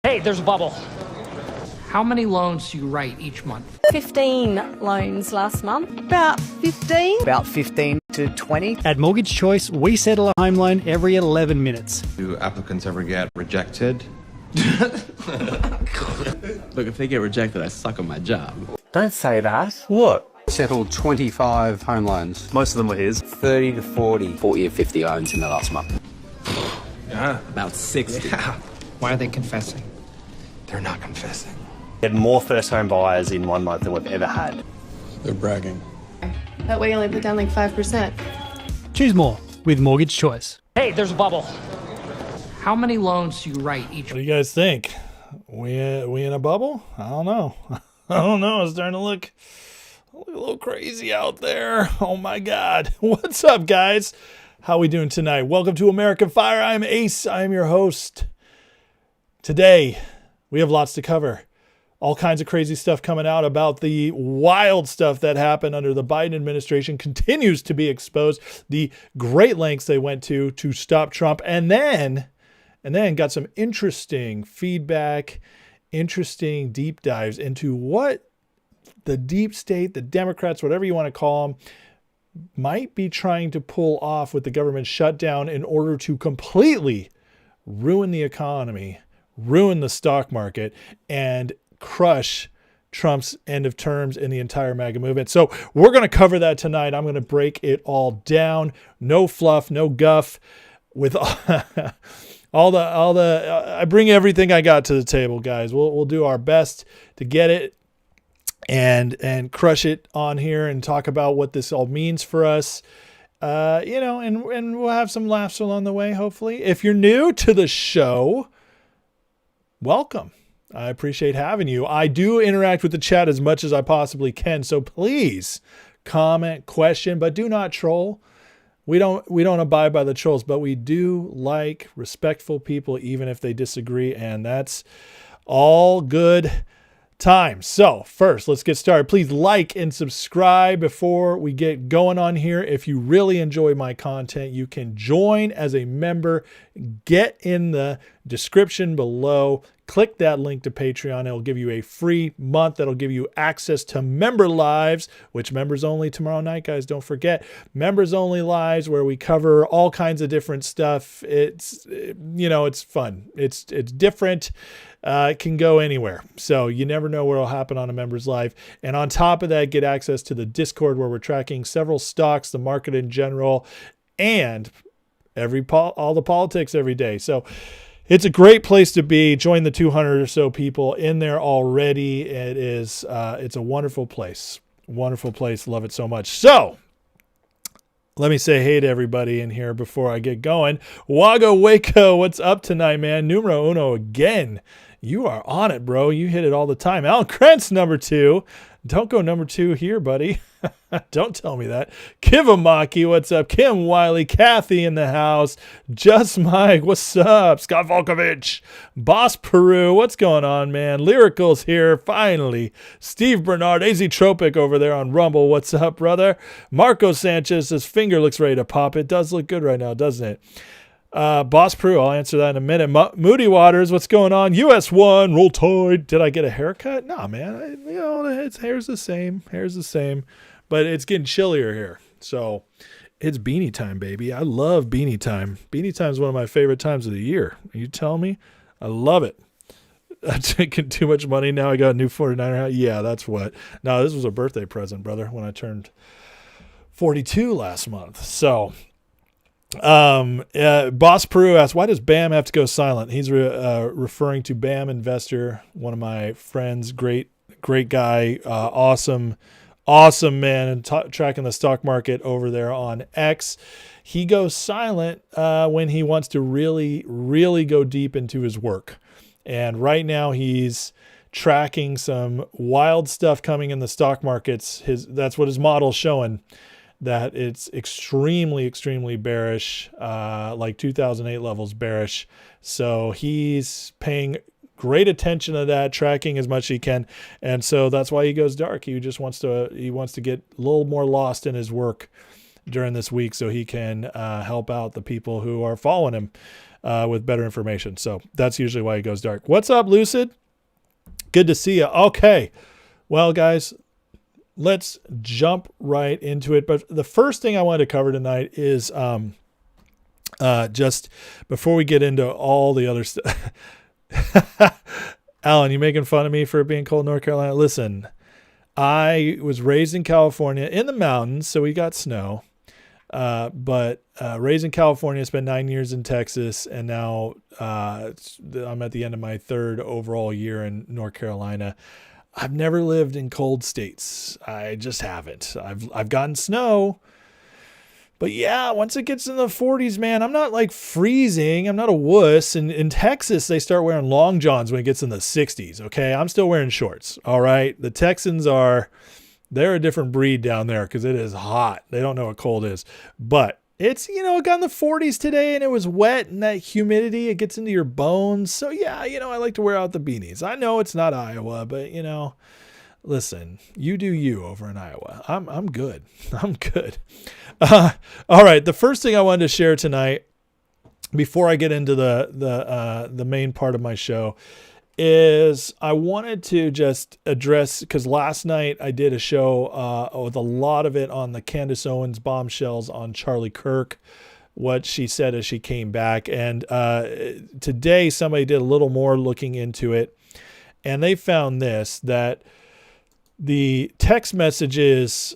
Hey, there's a bubble. How many loans do you write each month? 15 loans last month. About 15. About 15 to 20. At Mortgage Choice, we settle a home loan every 11 minutes. Do applicants ever get rejected? Look, if they get rejected, I suck at my job. Don't say that. What? Settled 25 home loans. Most of them were his. 30 to 40. 40 or 50 owns in the last month. Yeah. About 60. Yeah. Why are they confessing? They're not confessing. We had more first home buyers in 1 month than we've ever had. They're bragging. That way you only put down like 5%. Choose more with Mortgage Choice. Hey, there's a bubble. How many loans do you write each What do you guys think? We in a bubble? I don't know. I don't know. It's starting to look a little crazy out there. Oh my God. What's up, guys? How we doing tonight? Welcome to American Fire. I'm Ace. I'm your host. Today, we have lots to cover. All kinds of crazy stuff coming out about the wild stuff that happened under the Biden administration continues to be exposed. The great lengths they went to stop Trump. And then got some interesting feedback, interesting deep dives into what the deep state, the Democrats, whatever you want to call them, might be trying to pull off with the government shutdown in order to completely ruin the economy, ruin the stock market, and crush Trump's end of terms in the entire MAGA movement. So we're going to cover that tonight. I'm going to break it all down. No fluff, no guff. With all the I bring everything I got to the table, guys. We'll do our best to get it and crush it on here and talk about what this all means for us. And we'll have some laughs along the way, hopefully. If you're new to the show, welcome. I appreciate having you. I do interact with the chat as much as I possibly can, so please comment, question, but do not troll. We don't abide by the trolls, but we do like respectful people, even if they disagree, and that's all good time. So first, let's get started. Please like and subscribe before we get going on here. If you really enjoy my content, you can join as a member. Get in the description below. Click that link to Patreon. It'll give you a free month. That'll give you access to member lives, which members only tomorrow night, guys. Don't forget members only lives where we cover all kinds of different stuff. It's fun. It's different. It can go anywhere. So you never know what will happen on a member's live. And on top of that, get access to the Discord where we're tracking several stocks, the market in general, and all the politics every day. So it's a great place to be. Join the 200 or so people in there already. It's a wonderful place. Wonderful place. Love it so much. So let me say hey to everybody in here before I get going. Wago Waco, what's up tonight, man? Numero uno again. You are on it, bro. You hit it all the time. Alan Krentz, number 2. Don't go number 2 here, buddy. Don't tell me that. Kivamaki, what's up? Kim Wiley, Kathy in the house. Just Mike, what's up? Scott Volkovich, Boss Peru, what's going on, man? Lyrical's here, finally. Steve Bernard, AZ Tropic over there on Rumble, what's up, brother? Marco Sanchez, his finger looks ready to pop. It does look good right now, doesn't it? Boss Peru, I'll answer that in a minute. Moody Waters, what's going on? US1, roll tide. Did I get a haircut? Nah, man. Hair's the same. But it's getting chillier here. So it's beanie time, baby. I love beanie time. Beanie time is one of my favorite times of the year. You tell me? I love it. I'm taking too much money now. I got a new 49er hat. Yeah, that's what. No, this was a birthday present, brother, when I turned 42 last month. So Boss Peru asks, why does BAM have to go silent? He's referring to BAM Investor, one of my friends, great guy, awesome man, and tracking the stock market over there on X. He goes silent when he wants to really, really go deep into his work. And right now he's tracking some wild stuff coming in the stock markets. That's what his model's showing, that it's extremely, extremely bearish, like 2008 levels bearish. So he's paying great attention to that, tracking as much as he can. And so that's why he goes dark. He just wants to get a little more lost in his work during this week so he can help out the people who are following him. with better information. So that's usually why it goes dark. What's up, Lucid? Good to see you. Okay. Well, guys, let's jump right into it. But the first thing I wanted to cover tonight is just before we get into all the other stuff. Alan, you making fun of me for being cold in North Carolina? Listen, I was raised in California in the mountains, so we got snow. But raised in California, spent 9 years in Texas, and now I'm at the end of my third overall year in North Carolina. I've never lived in cold states. I just haven't. I've gotten snow. But yeah, once it gets in the 40s, man, I'm not like freezing. I'm not a wuss. And in Texas, they start wearing long johns when it gets in the 60s. Okay. I'm still wearing shorts. All right. The Texans they're a different breed down there because it is hot. They don't know what cold is. But it's, it got in the 40s today and it was wet and that humidity, it gets into your bones. So yeah, I like to wear out the beanies. I know it's not Iowa, but listen, you do you over in Iowa. I'm good. I'm good. All right. The first thing I wanted to share tonight, before I get into the main part of my show, is I wanted to just address, because last night I did a show with a lot of it on the Candace Owens bombshells on Charlie Kirk, what she said as she came back. And today somebody did a little more looking into it, and they found that the text messages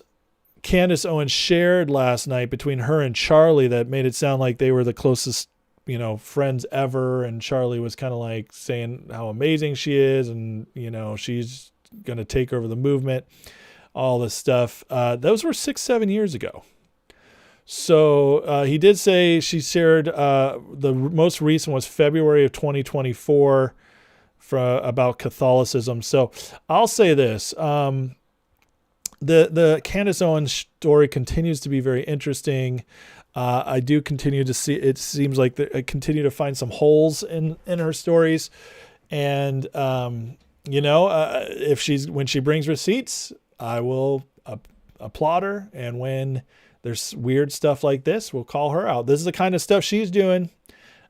Candace Owens shared last night between her and Charlie that made it sound like they were the closest, friends ever. And Charlie was kind of like saying how amazing she is and, she's going to take over the movement, all this stuff. Those were 6-7 years ago. So he did say she shared the most recent was February of 2024 about Catholicism. So I'll say this. The Candace Owens story continues to be very interesting. I do continue to see, it seems like I continue to find some holes in her stories. And, when she brings receipts, I will applaud her. And when there's weird stuff like this, we'll call her out. This is the kind of stuff she's doing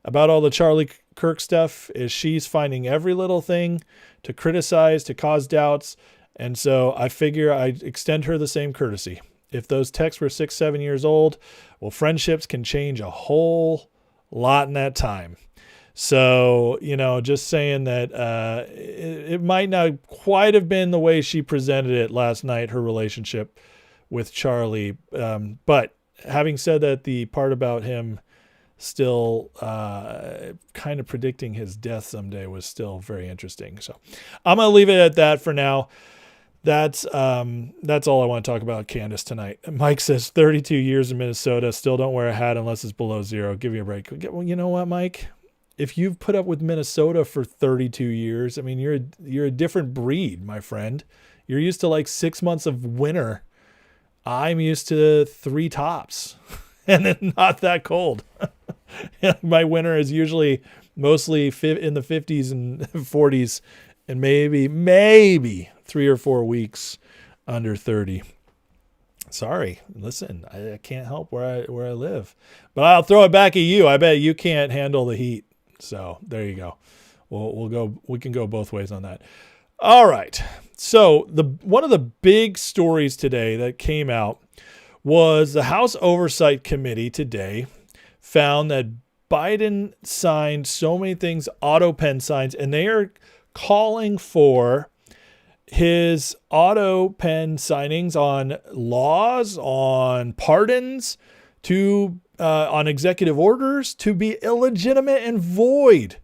about all the Charlie Kirk stuff, is she's finding every little thing to criticize, to cause doubts. And so I figure I extend her the same courtesy. If those texts were 6-7 years old, well, friendships can change a whole lot in that time. So, just saying that it might not quite have been the way she presented it last night, her relationship with Charlie. But having said that, the part about him still kind of predicting his death someday was still very interesting. So I'm going to leave it at that for now. That's all I want to talk about Candace tonight. Mike says 32 years in Minnesota, still don't wear a hat unless it's below zero. Give me a break. Well, you know what, Mike? If you've put up with Minnesota for 32 years, I mean, you're a different breed, my friend. You're used to like 6 months of winter. I'm used to 3 tops and then not that cold. My winter is usually mostly in the 50s and 40s and maybe 3 or 4 weeks under 30. Sorry, listen, I can't help where I live, but I'll throw it back at you. I bet you can't handle the heat. So there you go. We can go both ways on that. All right. So one of the big stories today that came out was the House Oversight Committee today found that Biden signed so many things, autopen signs, and they are calling for his autopen signings on laws, on pardons, on executive orders to be illegitimate and void.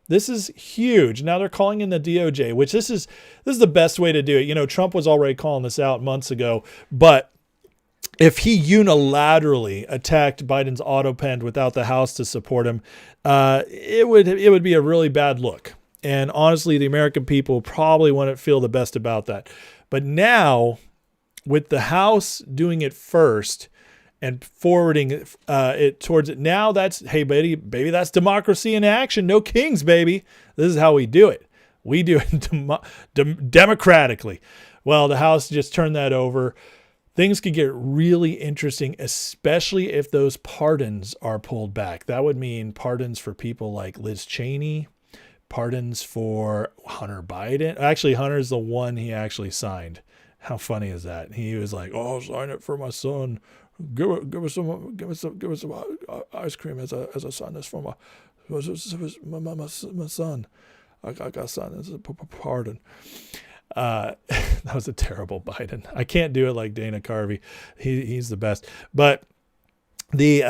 This is huge. Now they're calling in the DOJ, which this is the best way to do it. Trump was already calling this out months ago, but if he unilaterally attacked Biden's autopen without the House to support him, it would be a really bad look. And honestly, the American people probably wouldn't feel the best about that. But now, with the House doing it first and forwarding it towards it, now that's, hey, baby, that's democracy in action. No kings, baby. This is how we do it. We do it democratically. Well, the House just turned that over. things could get really interesting, especially if those pardons are pulled back. That would mean pardons for people like Liz Cheney, pardons for Hunter Biden. Actually, Hunter's the one he actually signed. How funny is that? He was like, "Oh, I'll sign it for my son. Give us some ice cream as I sign this for my son. I got son. This is a pardon." That was a terrible Biden. I can't do it like Dana Carvey. He's the best. But the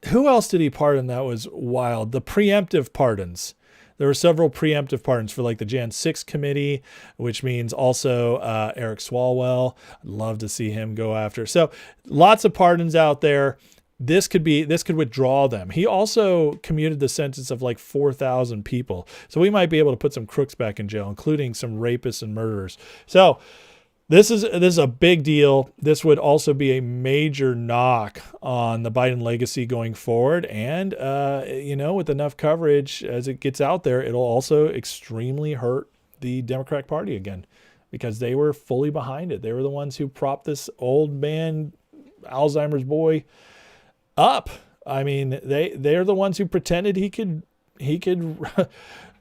who else did he pardon that was wild? The preemptive pardons. There were several preemptive pardons for like the Jan 6 committee, which means also Eric Swalwell. I'd love to see him go after. So lots of pardons out there. This could withdraw them. He also commuted the sentence of like 4,000 people. So we might be able to put some crooks back in jail, including some rapists and murderers. So this is a big deal. This would also be a major knock on the Biden legacy going forward. And, with enough coverage as it gets out there, it'll also extremely hurt the Democratic Party again, because they were fully behind it. They were the ones who propped this old man, Alzheimer's boy, up. I mean, they're the ones who pretended he could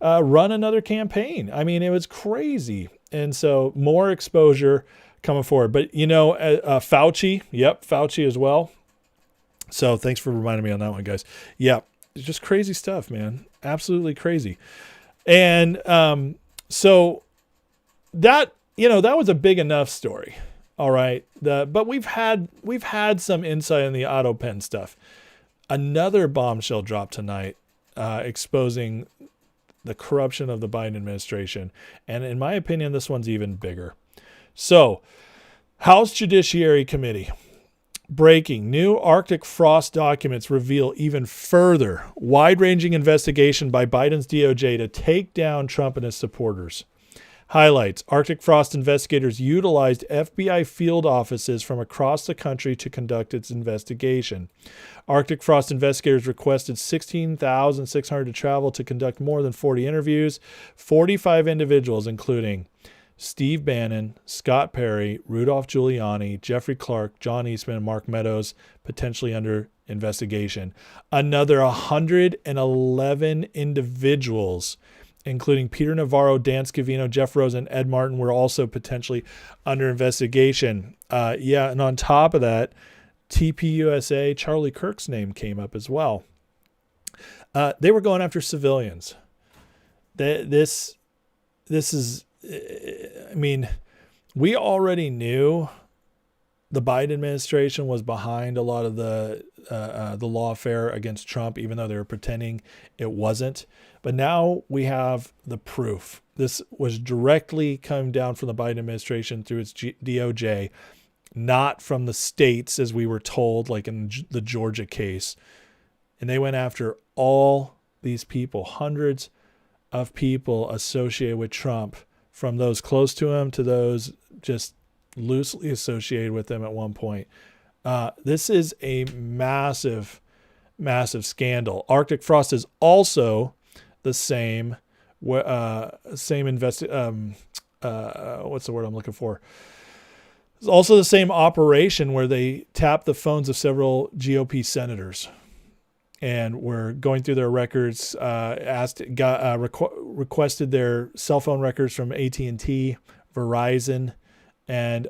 run another campaign. I mean, it was crazy. And so more exposure coming forward. But, Fauci, Fauci as well. So thanks for reminding me on that one, guys. Yeah, it's just crazy stuff, man. Absolutely crazy. And so that was a big enough story. All right. But we've had some insight on the autopen stuff. Another bombshell dropped tonight, exposing the corruption of the Biden administration. And in my opinion, this one's even bigger. So, House Judiciary Committee. Breaking. New Arctic frost documents reveal even further wide-ranging investigation by Biden's DOJ to take down Trump and his supporters. Highlights. Arctic frost investigators utilized FBI field offices from across the country to conduct its investigation. Arctic frost investigators requested 16,600 to travel to conduct more than 40 interviews. 45 individuals, including Steve Bannon, Scott Perry, Rudolph Giuliani, Jeffrey Clark, John Eastman, and Mark Meadows, potentially under investigation. Another 111 individuals, including Peter Navarro, Dan Scavino, Jeff Rose, and Ed Martin, were also potentially under investigation. And on top of that, TPUSA, Charlie Kirk's name came up as well. They were going after civilians. This is, I mean, we already knew the Biden administration was behind a lot of the lawfare against Trump, even though they were pretending it wasn't. But now we have the proof. This was directly come down from the Biden administration through its DOJ, not from the states, as we were told, like in the Georgia case. And they went after all these people, hundreds of people associated with Trump, from those close to him to those just loosely associated with him at one point. This is a massive, massive scandal. Arctic frost is also the same what's the word I'm looking for? It's also the same operation where they tapped the phones of several GOP senators and were going through their records, requested their cell phone records from AT&T, Verizon, and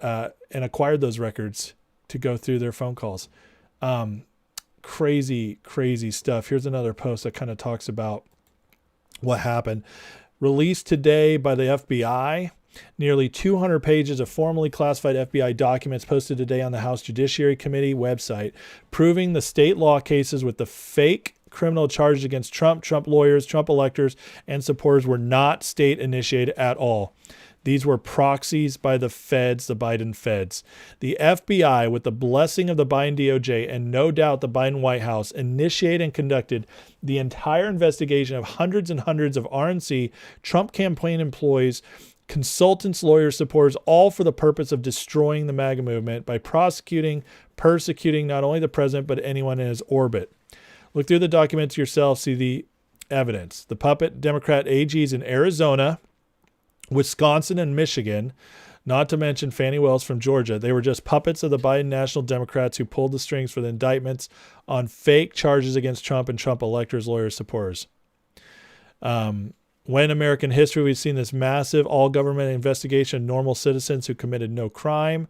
acquired those records to go through their phone calls. Crazy, crazy stuff. Here's another post that kind of talks about what happened. Released today by the FBI, nearly 200 pages of formally classified FBI documents posted today on the House Judiciary Committee website, proving the state law cases with the fake criminal charges against Trump, Trump lawyers, Trump electors, and supporters were not state-initiated at all. These were proxies by the feds, the Biden feds. The FBI, with the blessing of the Biden DOJ and no doubt the Biden White House, initiated and conducted the entire investigation of hundreds and hundreds of RNC, Trump campaign employees, consultants, lawyers, supporters, all for the purpose of destroying the MAGA movement by persecuting not only the president, but anyone in his orbit. Look through the documents yourself, see the evidence. The puppet Democrat AGs in Arizona, Wisconsin, and Michigan not to mention Fannie Wells from Georgia. They were just puppets of the Biden National Democrats who pulled the strings for the indictments on fake charges against Trump and Trump electors, lawyers, supporters. When American history, we've seen this massive all-government investigation of normal citizens who committed no crime.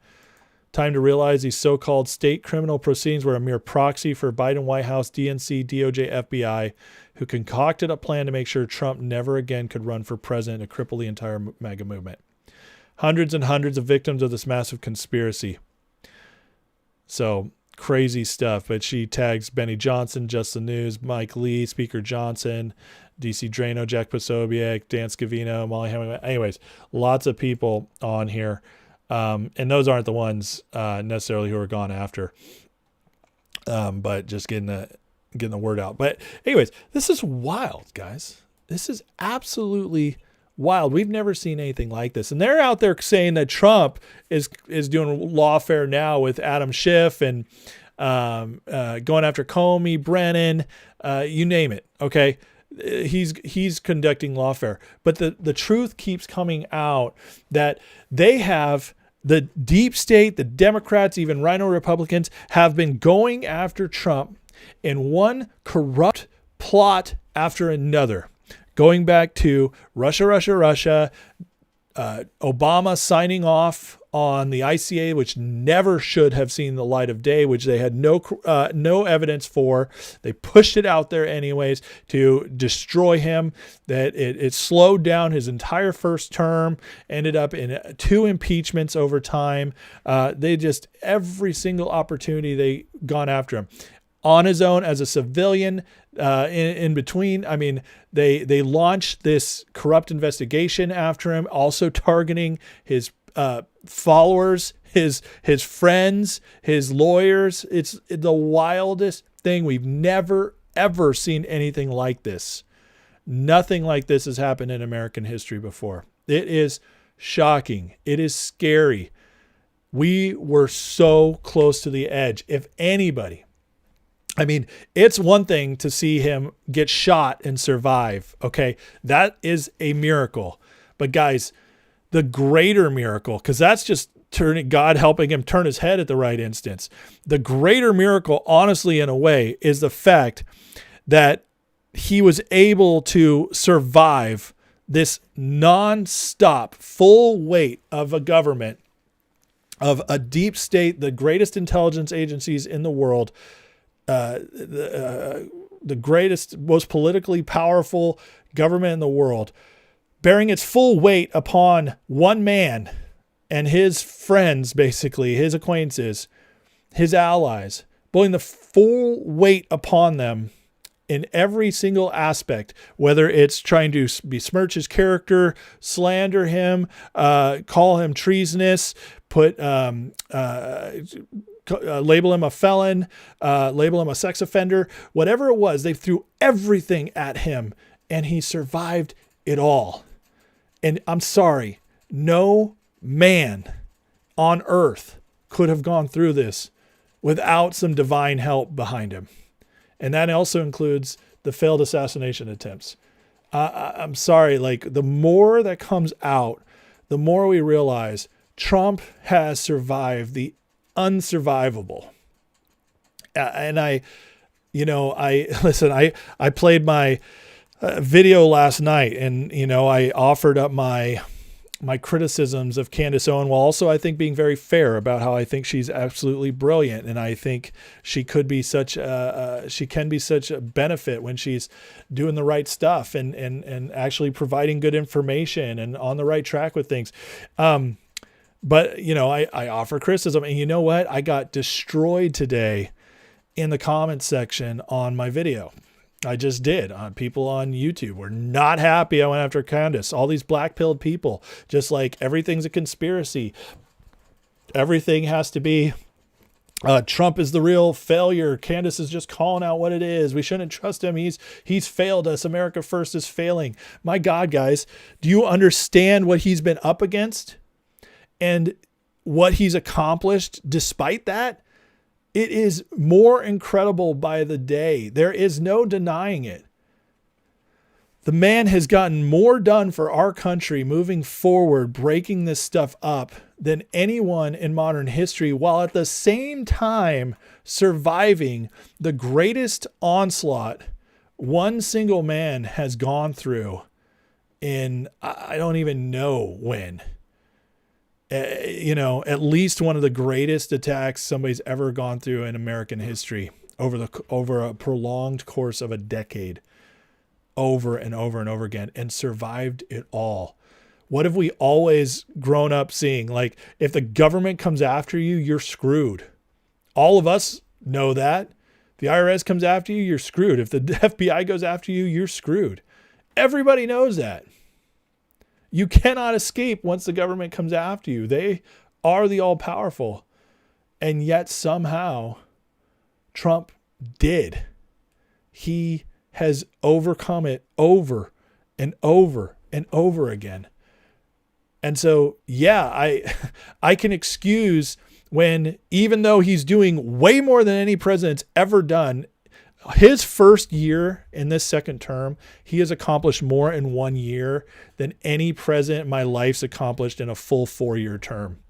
Time to realize these so-called state criminal proceedings were a mere proxy for Biden White House, DNC, DOJ, FBI, who concocted a plan to make sure Trump never again could run for president and cripple the entire MAGA movement. Hundreds and hundreds of victims of this massive conspiracy. So crazy stuff. But she tags Benny Johnson, Just the News, Mike Lee, Speaker Johnson, DC Drano, Jack Posobiec, Dan Scavino, Molly Hemingway. Anyways, lots of people on here. And those aren't the ones necessarily who are gone after. But just getting the word out. But anyways, this is wild, guys. This is absolutely wild. We've never seen anything like this. And they're out there saying that Trump is doing lawfare now with Adam Schiff and going after Comey, Brennan, you name it. Okay. He's conducting lawfare. But the truth keeps coming out that they have the deep state, the Democrats, even Rhino Republicans have been going after Trump in one corrupt plot after another. Going back to Russia, Obama signing off on the ICA, which never should have seen the light of day, which they had no evidence for. They pushed it out there anyways to destroy him. That it slowed down his entire first term, ended up in 2 impeachments over time. They just, every single opportunity they gone after him. On his own as a civilian, in between. I mean, they launched this corrupt investigation after him, also targeting his followers, his friends, his lawyers. It's the wildest thing. We've never, ever seen anything like this. Nothing like this has happened in American history before. It is shocking. It is scary. We were so close to the edge. If anybody, I mean, it's one thing to see him get shot and survive. Okay. That is a miracle. But guys, the greater miracle, because that's just God helping him turn his head at the right instance. The greater miracle, honestly, in a way, is the fact that he was able to survive this non-stop full weight of a government, of a deep state, the greatest intelligence agencies in the world, the greatest, most politically powerful government in the world, bearing its full weight upon one man and his friends, basically, his acquaintances, his allies, putting the full weight upon them in every single aspect, whether it's trying to besmirch his character, slander him, call him treasonous, label him a felon, label him a sex offender, whatever it was, they threw everything at him and he survived it all. And I'm sorry, no man on earth could have gone through this without some divine help behind him. And that also includes the failed assassination attempts. I'm sorry, like the more that comes out, the more we realize Trump has survived the unsurvivable. And I played my video last night, and I offered up my criticisms of Candace Owen, while also I think being very fair about how I think she's absolutely brilliant, and I think she could be such a benefit when she's doing the right stuff and actually providing good information and on the right track with things. But I offer criticism, and you know what? I got destroyed today in the comments section on my video. I just did. People on YouTube were not happy I went after Candace. All these black-pilled people, just like everything's a conspiracy. Everything has to be Trump is the real failure. Candace is just calling out what it is. We shouldn't trust him. He's failed us. America First is failing. My God, guys, do you understand what he's been up against and what he's accomplished despite that? It is more incredible by the day. There is no denying it. The man has gotten more done for our country moving forward, breaking this stuff up than anyone in modern history, while at the same time surviving the greatest onslaught one single man has gone through in, I don't even know when. At least one of the greatest attacks somebody's ever gone through in American history over a prolonged course of a decade, over and over and over again, and survived it all. What have we always grown up seeing? Like, if the government comes after you, you're screwed. All of us know that. If the IRS comes after you, you're screwed. If the FBI goes after you, you're screwed. Everybody knows that. You cannot escape once the government comes after you. They are the all-powerful. And yet somehow Trump did. He has overcome it over and over and over again. And so, yeah, I can excuse when, even though he's doing way more than any president's ever done, his first year in this second term, he has accomplished more in 1 year than any president in my life's accomplished in a full 4-year term.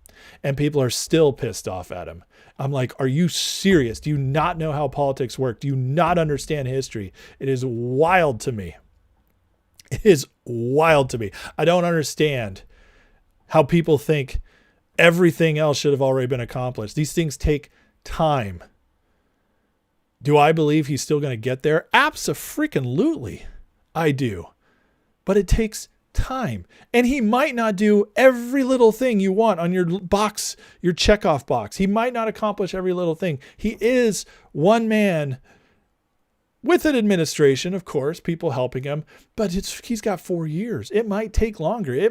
And people are still pissed off at him. I'm like, are you serious? Do you not know how politics work? Do you not understand history? It is wild to me. It is wild to me. I don't understand how people think everything else should have already been accomplished. These things take time. Do I believe he's still going to get there? Abso-freaking-lutely, I do. But it takes time. And he might not do every little thing you want on your box, your checkoff box. He might not accomplish every little thing. He is one man with an administration, of course, people helping him, but he's got 4 years. It might take longer.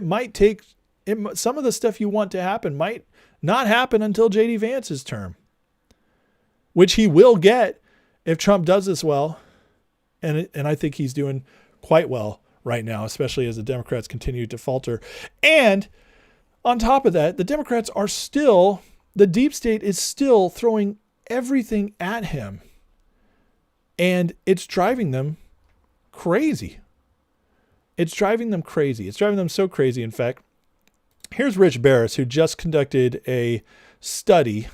Some of the stuff you want to happen might not happen until J.D. Vance's term, which he will get if Trump does this well. And I think he's doing quite well right now, especially as the Democrats continue to falter. And on top of that, the Democrats are still, the deep state is still throwing everything at him. And it's driving them crazy. It's driving them crazy. It's driving them so crazy, in fact. Here's Rich Barris, who just conducted a study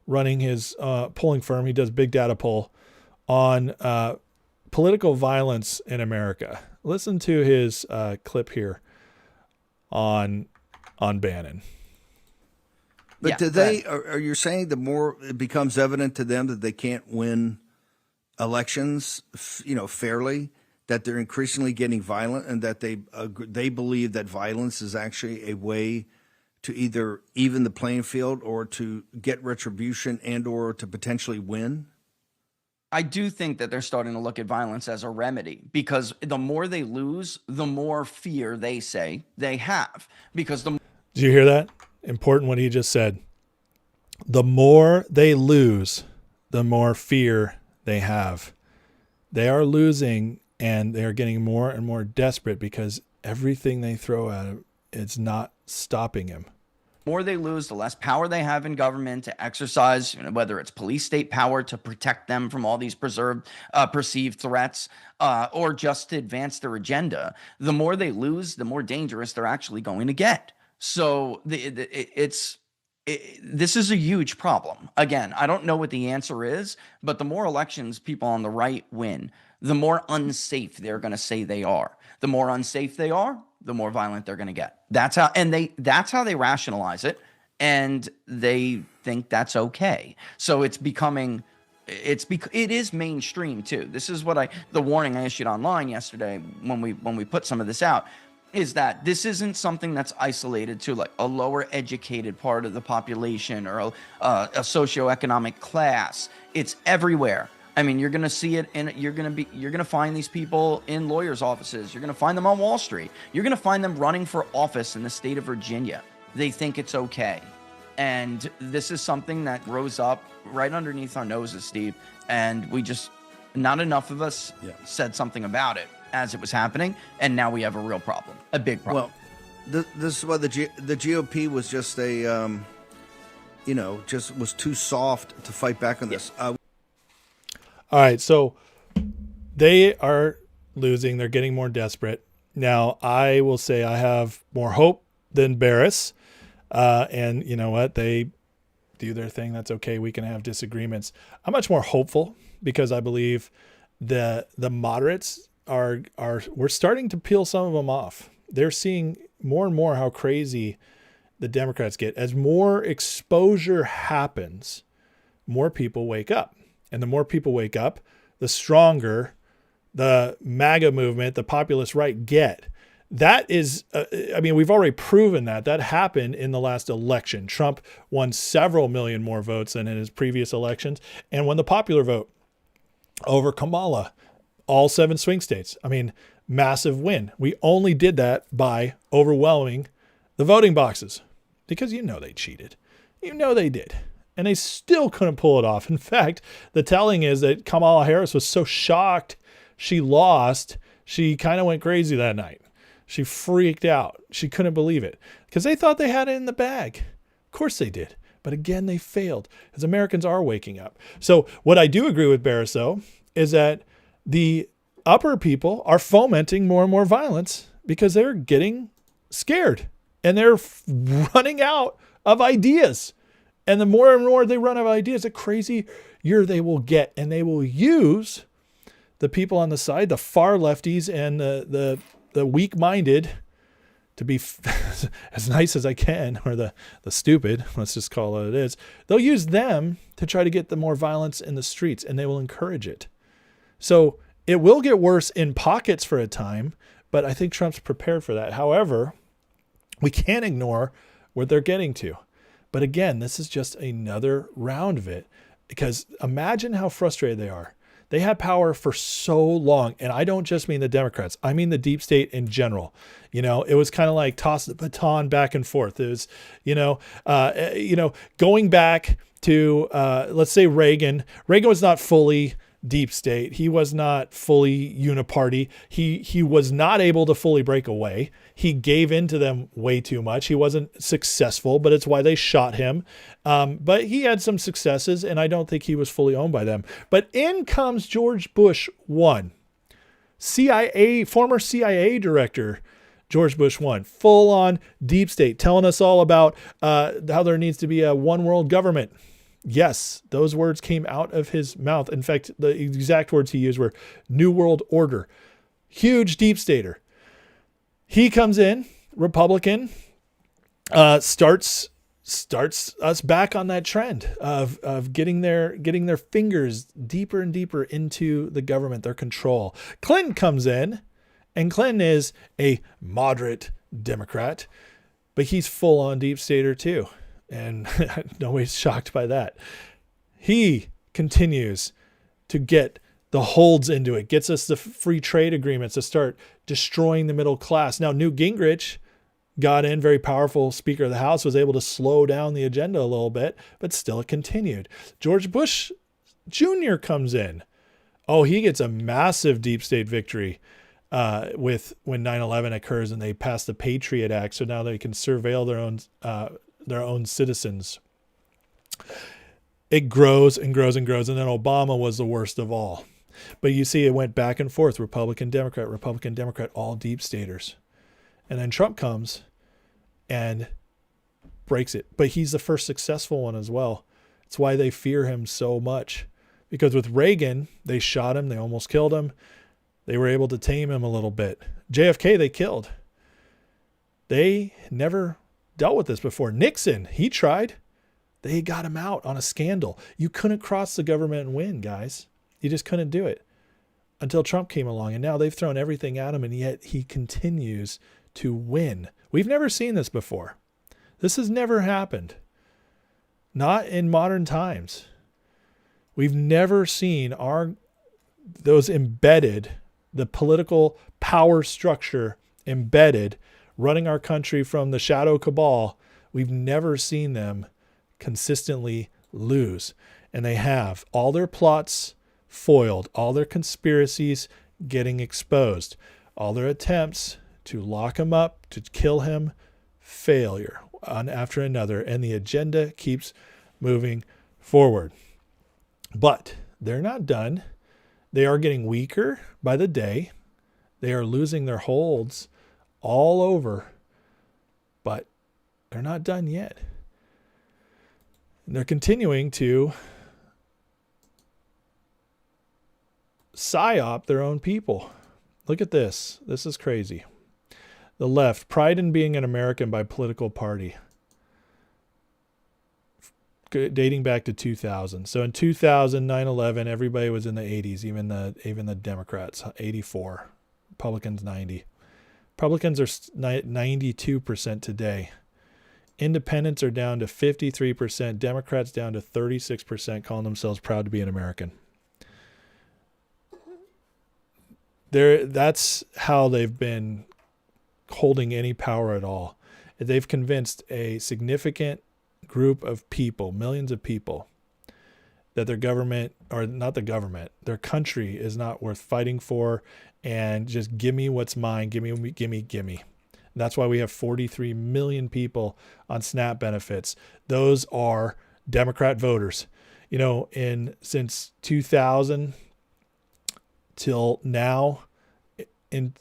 running his polling firm. He does big data poll on political violence in America. Listen to his clip here on Bannon. But are you saying the more it becomes evident to them that they can't win elections, fairly, that they're increasingly getting violent, and that they believe that violence is actually a way to either even the playing field or to get retribution and or to potentially win? I do think that they're starting to look at violence as a remedy, because the more they lose, the more fear they say they have. Because did you hear that? Important what he just said. The more they lose, the more fear they have. They are losing, and they are getting more and more desperate because everything they throw at him, it's not stopping him. The more they lose, the less power they have in government to exercise, whether it's police state power to protect them from all these perceived threats, or just to advance their agenda. The more they lose, the more dangerous they're actually going to get. So this is a huge problem. Again, I don't know what the answer is, but the more elections people on the right win, the more unsafe they're going to say they are. The more unsafe they are, the more violent they're going to get. That's how they rationalize it, and they think that's okay. So it is mainstream too. This is what the warning I issued online yesterday when we put some of this out, is that this isn't something that's isolated to like a lower educated part of the population or a socioeconomic class. It's everywhere. I mean, you're going to see it, and you're going to find these people in lawyers' offices. You're going to find them on Wall Street. You're going to find them running for office in the state of Virginia. They think it's okay. And this is something that grows up right underneath our noses, Steve. And not enough of us said something about it as it was happening. And now we have a real problem, a big problem. Well, this is why the GOP was just was too soft to fight back on this. All right, so they are losing. They're getting more desperate. Now, I will say I have more hope than Barris. And you know what? They do their thing. That's okay. We can have disagreements. I'm much more hopeful because I believe the moderates we're starting to peel some of them off. They're seeing more and more how crazy the Democrats get. As more exposure happens, more people wake up. And the more people wake up, the stronger the MAGA movement, the populist right get. That is, we've already proven that. That happened in the last election. Trump won several million more votes than in his previous elections and won the popular vote over Kamala, all 7 swing states. Massive win. We only did that by overwhelming the voting boxes because they cheated. They did. And they still couldn't pull it off. In fact, the telling is that Kamala Harris was so shocked she lost, she kind of went crazy that night. She freaked out. She couldn't believe it because they thought they had it in the bag. Of course they did. But again, they failed as Americans are waking up. So what I do agree with Barris, though, is that the upper people are fomenting more and more violence because they're getting scared and they're running out of ideas. And the more and more they run out of ideas, the crazier they will get. And they will use the people on the side, the far lefties and the weak-minded, to be as nice as I can, or the stupid, let's just call it what it is. They'll use them to try to get the more violence in the streets, and they will encourage it. So it will get worse in pockets for a time, but I think Trump's prepared for that. However, we can't ignore where they're getting to. But again, this is just another round of it, because imagine how frustrated they are. They had power for so long. And I don't just mean the Democrats. I mean the deep state in general. It was kind of like toss the baton back and forth. It was, going back to, let's say Reagan. Reagan was not fully deep state. He was not fully uniparty. He was not able to fully break away. He gave in to them way too much. He wasn't successful, but it's why they shot him. But he had some successes, and I don't think he was fully owned by them. But in comes George Bush 1, former CIA director George Bush 1, full on deep state, telling us all about how there needs to be a one world government. Yes, those words came out of his mouth. In fact, the exact words he used were New World Order. Huge deep stater. He comes in, Republican, starts us back on that trend of getting their fingers deeper and deeper into the government, their control. Clinton comes in, and Clinton is a moderate Democrat, but he's full on deep stater too. And nobody's shocked by that. He continues to get the holds into it, gets us the free trade agreements to start destroying the middle class. Now, Newt Gingrich got in, very powerful Speaker of the House, was able to slow down the agenda a little bit, but still it continued. George Bush Jr. comes in. Oh, he gets a massive deep state victory with when 9/11 occurs and they pass the Patriot Act, so now they can surveil their own citizens. It grows and grows and grows, and then Obama was the worst of all. But you see, it went back and forth, Republican, Democrat, all deep staters. And then Trump comes and breaks it. But he's the first successful one as well. It's why they fear him so much. Because with Reagan, they shot him, they almost killed him. They were able to tame him a little bit. JFK, they killed. They never dealt with this before. Nixon, he tried. They got him out on a scandal. You couldn't cross the government and win, guys. You just couldn't do it until Trump came along. And now they've thrown everything at him, and yet he continues to win. We've never seen this before. This has never happened. Not in modern times. We've never seen those embedded, the political power structure embedded, running our country from the shadow cabal. We've never seen them consistently lose. And they have all their plots foiled, all their conspiracies getting exposed, all their attempts to lock him up, to kill him, failure one after another. And the agenda keeps moving forward. But they're not done. They are getting weaker by the day. They are losing their holds all over, but they're not done yet. And they're continuing to psyop their own people. Look at this. This is crazy. The left, pride in being an American by political party. Dating back to 2000. So in 2000, 9/11, everybody was in the 80s, even the Democrats, 84. Republicans, 90. Republicans are 92% today. Independents are down to 53%. Democrats down to 36%, calling themselves proud to be an American. That's how they've been holding any power at all. They've convinced a significant group of people, millions of people, that their government, or not the government, their country is not worth fighting for, and just give me what's mine, give me. And that's why we have 43 million people on SNAP benefits. Those are Democrat voters. You know, since 2000 till now, in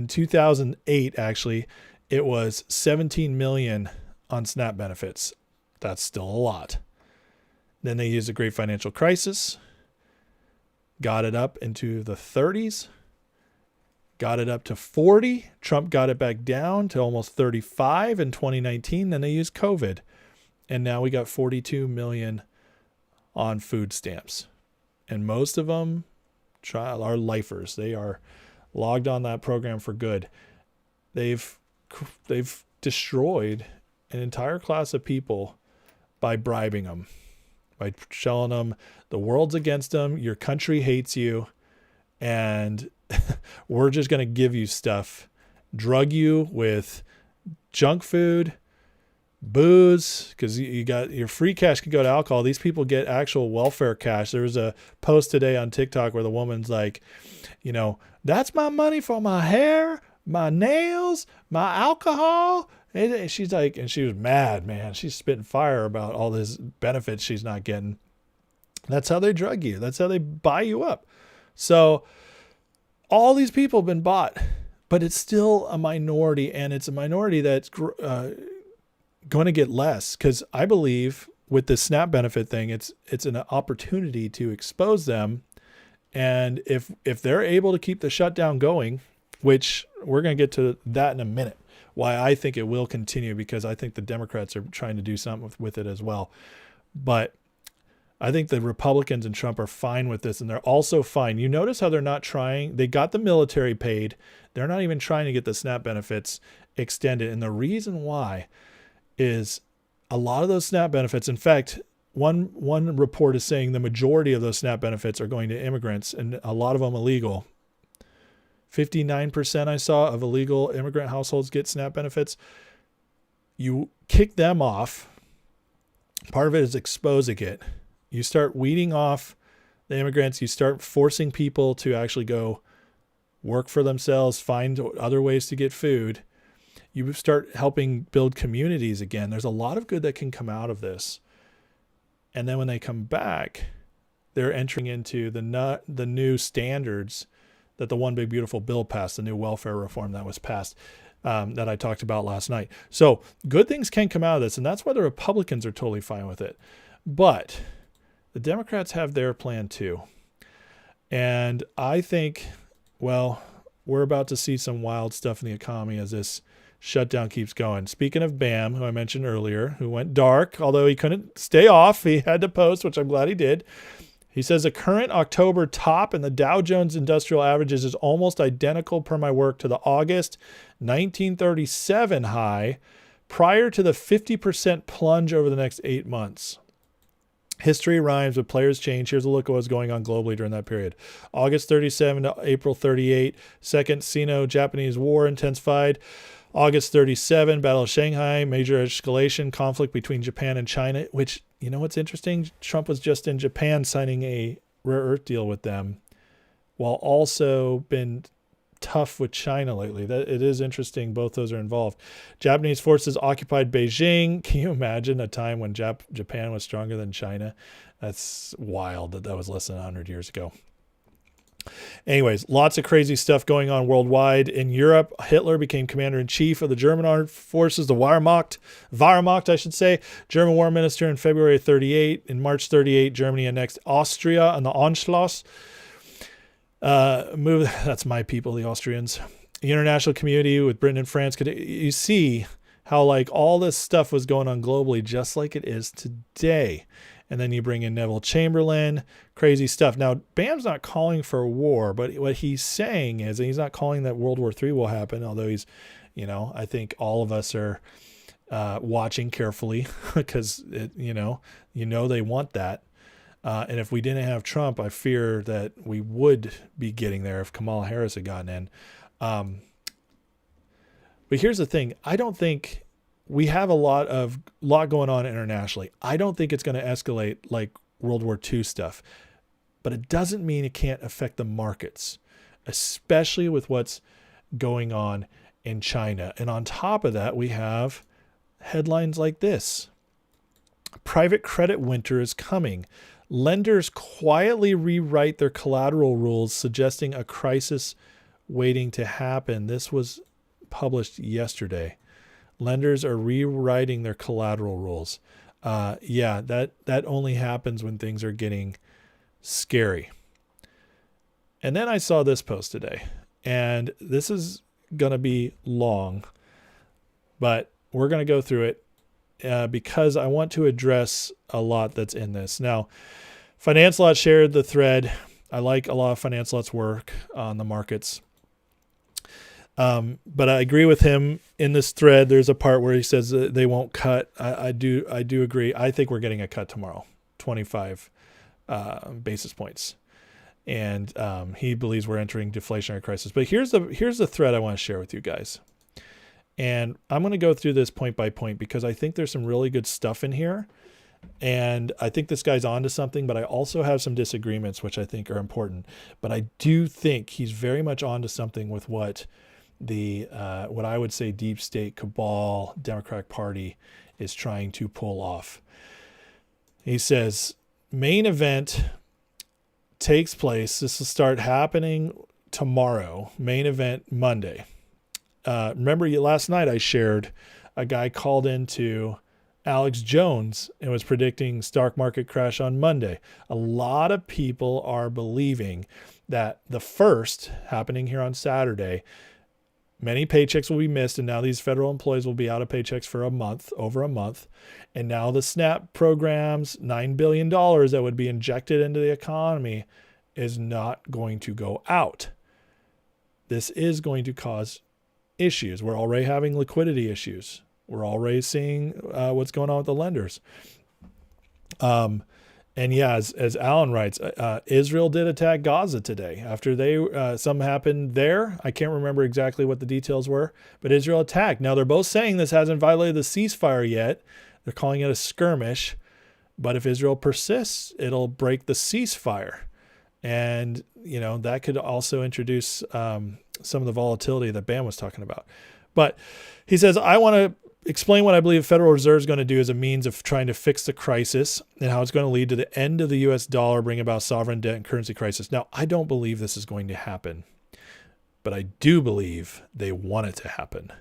2008 actually, it was 17 million on SNAP benefits. That's still a lot. Then they used a great financial crisis, got it up into the 30s, got it up to 40. Trump got it back down to almost 35 in 2019. Then they used COVID. And now we got 42 million on food stamps. And most of them are lifers. They are logged on that program for good. They've destroyed an entire class of people by bribing them, by telling them the world's against them, your country hates you, and we're just going to give you stuff, drug you with junk food, booze, because you got your free cash could go to alcohol. These people get actual welfare cash. There was a post today on TikTok where the woman's like, you know, that's my money for my hair, my nails, my alcohol. And she's like, and she was mad, man. She's spitting fire about all this benefits she's not getting. That's how they drug you. That's how they buy you up. So all these people have been bought, but it's still a minority, and it's a minority that's going to get less, because I believe with the SNAP benefit thing, it's an opportunity to expose them. And if they're able to keep the shutdown going, which we're going to get to that in a minute, why I think it will continue, because I think the Democrats are trying to do something with it as well. But I think the Republicans and Trump are fine with this, and they're also fine. You notice how they're not trying. They got the military paid. They're not even trying to get the SNAP benefits extended. And the reason why is a lot of those SNAP benefits, in fact, one report is saying the majority of those SNAP benefits are going to immigrants, and a lot of them illegal. 59% I saw of illegal immigrant households get SNAP benefits. You kick them off. Part of it is exposing it. You start weeding off the immigrants. You start forcing people to actually go work for themselves, find other ways to get food. You start helping build communities again. There's a lot of good that can come out of this. And then when they come back, they're entering into the new standards that the One Big Beautiful Bill passed, the new welfare reform that was passed, that I talked about last night. So good things can come out of this, and that's why the Republicans are totally fine with it. But the Democrats have their plan too. And I think, well, we're about to see some wild stuff in the economy as this shutdown keeps going. Speaking of Bam, who I mentioned earlier, who went dark, although he couldn't stay off, he had to post, which I'm glad he did. He says the current October top in the Dow Jones Industrial Averages is almost identical per my work to the August 1937 high prior to the 50% plunge over the next 8 months. History rhymes, but players change. Here's a look at what's going on globally during that period. August 37 to April 38, Second Sino-Japanese War intensified. August 37, Battle of Shanghai, major escalation, conflict between Japan and China, which, you know what's interesting? Trump was just in Japan signing a rare earth deal with them, while also been tough with China lately. That it is interesting. Both those are involved. Japanese forces occupied Beijing. Can you imagine a time when Japan was stronger than China? That's wild that was less than 100 years ago. Anyways, lots of crazy stuff going on worldwide. In Europe, Hitler became commander-in-chief of the German armed forces, the Wehrmacht, I should say. German war minister in February 38. In March 38, Germany annexed Austria on the Anschluss. That's my people, the Austrians. The international community with Britain and France. You see how like all this stuff was going on globally, just like it is today. And then you bring in Neville Chamberlain, crazy stuff. Now, Bam's not calling for war, but what he's saying is, and he's not calling that World War III will happen, although he's, I think all of us are watching carefully because, they want that. And if we didn't have Trump, I fear that we would be getting there if Kamala Harris had gotten in. But here's the thing. I don't think we have a lot going on internationally. I don't think it's going to escalate like World War II stuff, but it doesn't mean it can't affect the markets, especially with what's going on in China. And on top of that, we have headlines like this. Private credit winter is coming. Lenders quietly rewrite their collateral rules, suggesting a crisis waiting to happen. This was published yesterday. Lenders are rewriting their collateral rules. That only happens when things are getting scary. And then I saw this post today, and this is going to be long, but we're going to go through it because I want to address a lot that's in this. Now, Finance Lot shared the thread. I like a lot of Finance Lot's work on the markets. But I agree with him in this thread. There's a part where he says that they won't cut. I do agree. I think we're getting a cut tomorrow, 25 basis points. And he believes we're entering deflationary crisis. But here's the thread I want to share with you guys. And I'm going to go through this point by point because I think there's some really good stuff in here. And I think this guy's onto something, but I also have some disagreements, which I think are important. But I do think he's very much onto something with what what I would say deep state cabal Democratic Party is trying to pull off. He says, main event takes place. This will start happening tomorrow. Main event Monday. Remember last night I shared a guy called into Alex Jones and was predicting stock market crash on Monday. A lot of people are believing that the first happening here on Saturday, many paychecks will be missed, and now these federal employees will be out of paychecks for over a month. And now the SNAP programs, $9 billion that would be injected into the economy, is not going to go out. This is going to cause issues. We're already having liquidity issues. We're already seeing what's going on with the lenders. And yeah, as Alan writes, Israel did attack Gaza today. After something happened there, I can't remember exactly what the details were, but Israel attacked. Now, they're both saying this hasn't violated the ceasefire yet. They're calling it a skirmish. But if Israel persists, it'll break the ceasefire. And, that could also introduce some of the volatility that Bam was talking about. But he says, I want to explain what I believe the Federal Reserve is going to do as a means of trying to fix the crisis and how it's going to lead to the end of the U.S. dollar, bring about sovereign debt and currency crisis. Now, I don't believe this is going to happen, but I do believe they want it to happen.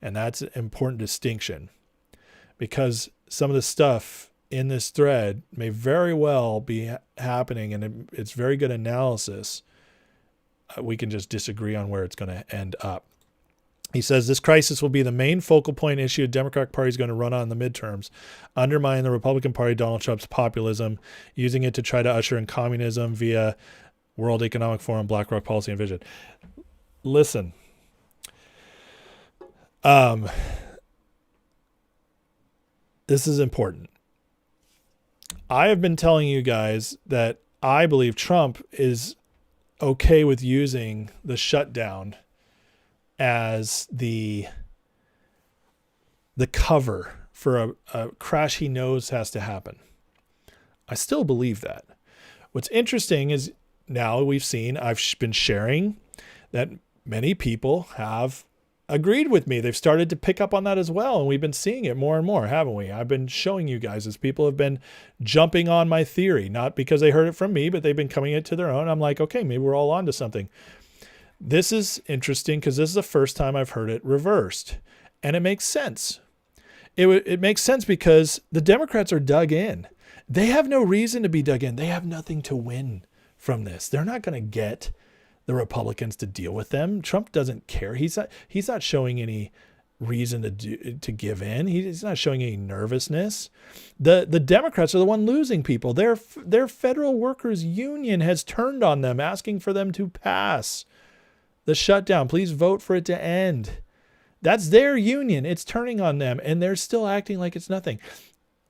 And that's an important distinction because some of the stuff in this thread may very well be happening, and it's very good analysis. We can just disagree on where it's going to end up. He says this crisis will be the main focal point issue the Democratic Party is going to run on in the midterms, undermining the Republican Party, Donald Trump's populism, using it to try to usher in communism via World Economic Forum, BlackRock policy and vision. Listen, this is important. I have been telling you guys that I believe Trump is okay with using the shutdown as the cover for a crash he knows has to happen. I still believe that. What's interesting is now I've been sharing that many people have agreed with me. They've started to pick up on that as well. And we've been seeing it more and more, haven't we? I've been showing you guys as people have been jumping on my theory, not because they heard it from me, but they've been coming into their own. I'm like, okay, maybe we're all onto something. This is interesting because this is the first time I've heard it reversed. And it makes sense. It makes sense because the Democrats are dug in. They have no reason to be dug in. They have nothing to win from this. They're not going to get the Republicans to deal with them. Trump doesn't care. He's not showing any reason to give in. He's not showing any nervousness. The Democrats are the one losing people. Their federal workers union has turned on them, asking for them to pass the shutdown. Please vote for it to end. That's their union. It's turning on them, and they're still acting like it's nothing.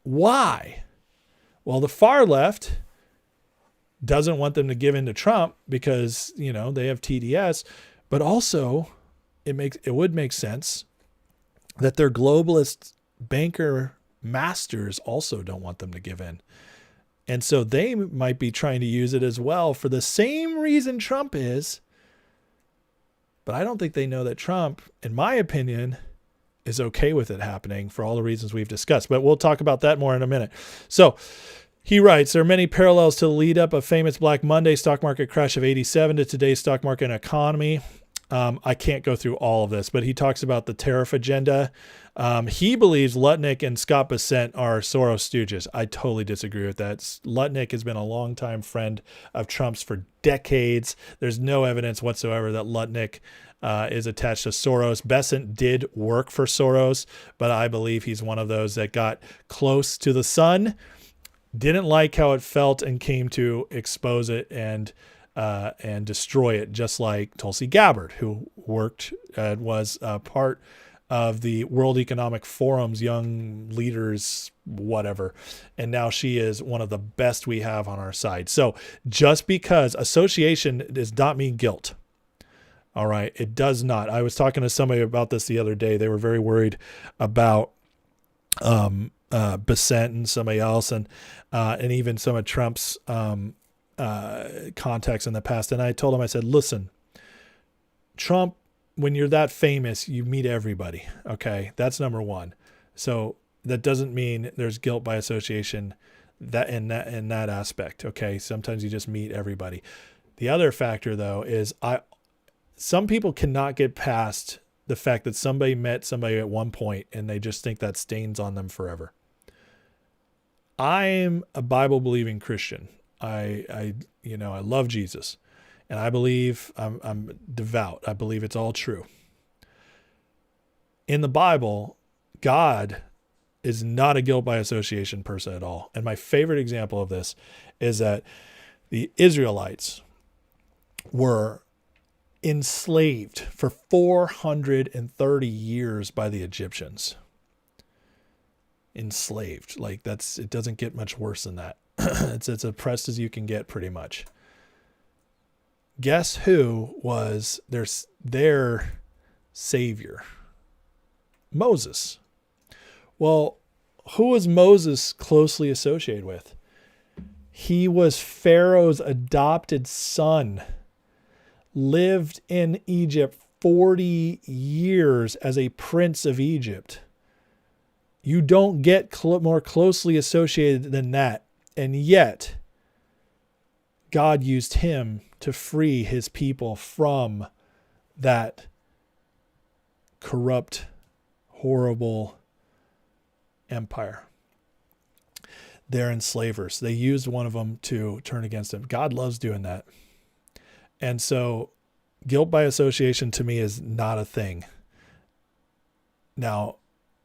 Why? Well, the far left doesn't want them to give in to Trump because, they have TDS, but also it would make sense that their globalist banker masters also don't want them to give in. And so they might be trying to use it as well for the same reason Trump is. But I don't think they know that Trump, in my opinion, is okay with it happening for all the reasons we've discussed. But we'll talk about that more in a minute. So he writes, there are many parallels to the lead up of famous Black Monday stock market crash of 87 to today's stock market and economy. I can't go through all of this, but he talks about the tariff agenda. He believes Lutnick and Scott Bessent are Soros stooges. I totally disagree with that. Lutnick has been a longtime friend of Trump's for decades. There's no evidence whatsoever that Lutnick is attached to Soros. Bessent did work for Soros, but I believe he's one of those that got close to the sun, didn't like how it felt, and came to expose it and destroy it, just like Tulsi Gabbard, who worked, was part of the World Economic Forum's Young Leaders, whatever. And now she is one of the best we have on our side. So just because association does not mean guilt. All right. It does not. I was talking to somebody about this the other day. They were very worried about Bessent and somebody else and even some of Trump's contacts in the past. And I told him, I said, listen, Trump, when you're that famous, you meet everybody. Okay. That's number one. So that doesn't mean there's guilt by association that in that aspect. Okay. Sometimes you just meet everybody. The other factor though, is some people cannot get past the fact that somebody met somebody at one point and they just think that stains on them forever. I'm a Bible believing Christian. I love Jesus. And I believe I'm devout. I believe it's all true. In the Bible, God is not a guilt by association person at all. And my favorite example of this is that the Israelites were enslaved for 430 years by the Egyptians. Enslaved. Like it doesn't get much worse than that. It's as oppressed as you can get, pretty much. Guess who was their savior? Moses. Well, who was Moses closely associated with? He was Pharaoh's adopted son, lived in Egypt 40 years as a prince of Egypt. You don't get more closely associated than that. And yet, God used him to free his people from that corrupt, horrible empire. They're enslavers. They used one of them to turn against him. God loves doing that. And so guilt by association to me is not a thing. Now,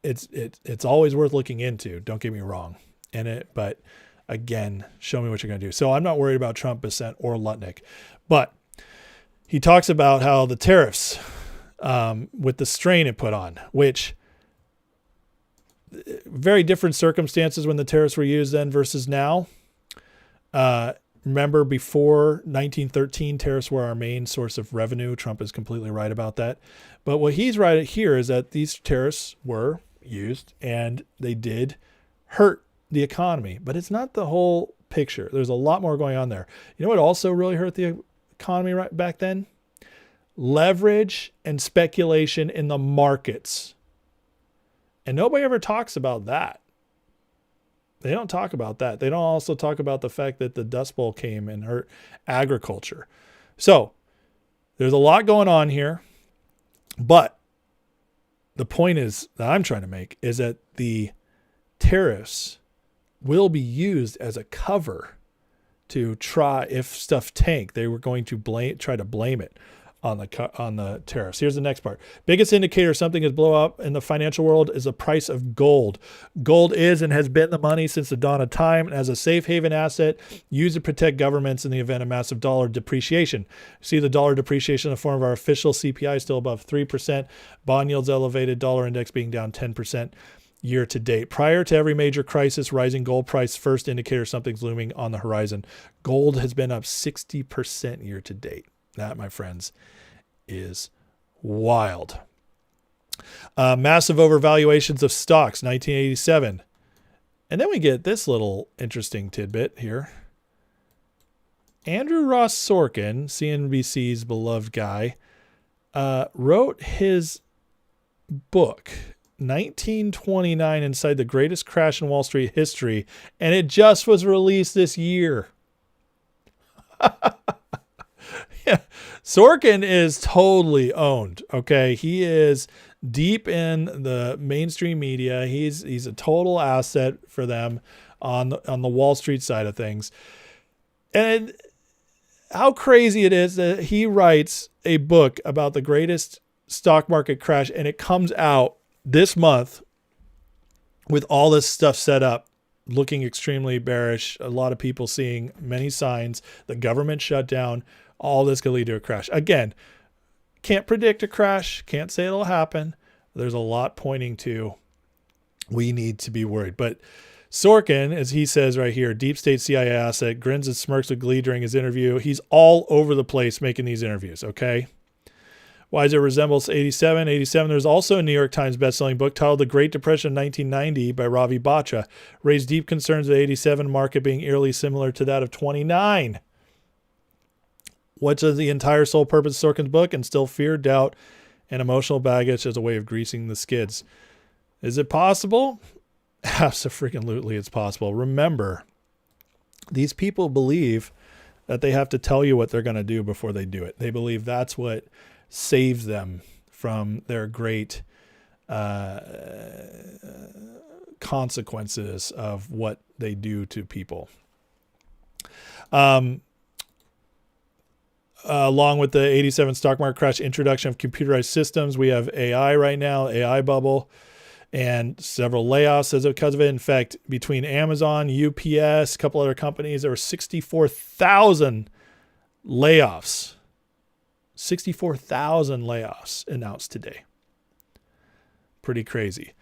it's always worth looking into. Don't get me wrong. But again, show me what you're going to do. So I'm not worried about Trump, Bessent, or Lutnick. But he talks about how the tariffs, with the strain it put on, which very different circumstances when the tariffs were used then versus now. Remember, before 1913, tariffs were our main source of revenue. Trump is completely right about that. But what he's right here is that these tariffs were used and they did hurt the economy, but it's not the whole picture. There's a lot more going on there. You know what also really hurt the economy right back then? leverage and speculation in the markets. And nobody ever talks about that. They don't talk about that. They don't also talk about the fact that the Dust Bowl came and hurt agriculture. So there's a lot going on here. But the point is that I'm trying to make is that the tariffs will be used as a cover to try, if stuff tank, they were going to try to blame it on the tariffs. Here's the next part. Biggest indicator something is blow up in the financial world is the price of gold. Gold is and has been the money since the dawn of time, and as a safe haven asset used to protect governments in the event of massive dollar depreciation. See the dollar depreciation in the form of our official CPI still above 3%, bond yields elevated, dollar index being down 10% year to date. Prior to every major crisis, rising gold price first indicator something's looming on the horizon. Gold has been up 60% year to date. That, my friends, is wild. Massive overvaluations of stocks, 1987. And then we get this little interesting tidbit here. Andrew Ross Sorkin, CNBC's beloved guy, wrote his book, 1929 Inside the Greatest Crash in Wall Street History, and it just was released this year. Yeah. Sorkin is totally owned. Okay. He is deep in the mainstream media. He's a total asset for them on the Wall Street side of things. And how crazy it is that he writes a book about the greatest stock market crash, and it comes out this month with all this stuff set up, looking extremely bearish. A lot of people seeing many signs, the government shutdown. All this could lead to a crash. Again, can't predict a crash. Can't say it'll happen. There's a lot pointing to we need to be worried. But Sorkin, as he says right here, deep state CIA asset, grins and smirks with glee during his interview. He's all over the place making these interviews, okay? Why does it resemble 87? 87, there's also a New York Times bestselling book titled The Great Depression of 1990 by Ravi Bhatia. Raised deep concerns of the 87 market being eerily similar to that of 29. What's the entire sole purpose of Sorkin's book? Instill fear, doubt, and emotional baggage as a way of greasing the skids. Is it possible? Absolutely, it's possible. Remember, these people believe that they have to tell you what they're going to do before they do it. They believe that's what saves them from their great consequences of what they do to people. Along with the 87 stock market crash, introduction of computerized systems, we have AI right now, AI bubble, and several layoffs as because of it. In fact, between Amazon, UPS, a couple other companies, there were 64,000 layoffs. 64,000 layoffs announced today. Pretty crazy.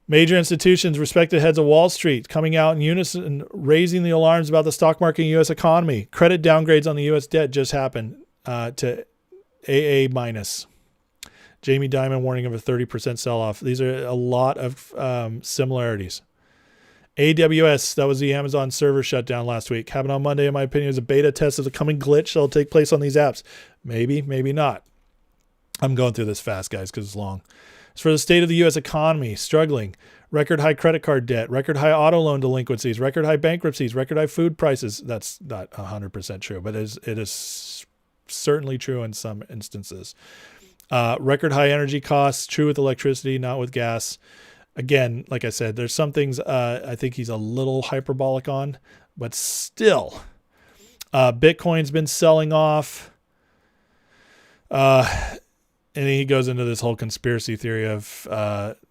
Major institutions, respected heads of Wall Street, coming out in unison, raising the alarms about the stock market and U.S. economy. Credit downgrades on the U.S. debt just happened to AA minus. Jamie Dimon warning of a 30% sell-off. These are a lot of similarities. AWS, that was the Amazon server shutdown last week. Happened on Monday, in my opinion, is a beta test of the coming glitch that will take place on these apps. Maybe, maybe not. I'm going through this fast, guys, because it's long. As for the state of the U.S. economy, struggling. Record high credit card debt, record high auto loan delinquencies, record high bankruptcies, record high food prices. That's not 100% true, but it is certainly true in some instances. Record high energy costs, true with electricity, not with gas. Again, like I said, there's some things I think he's a little hyperbolic on, but still. Bitcoin's been selling off. And he goes into this whole conspiracy theory of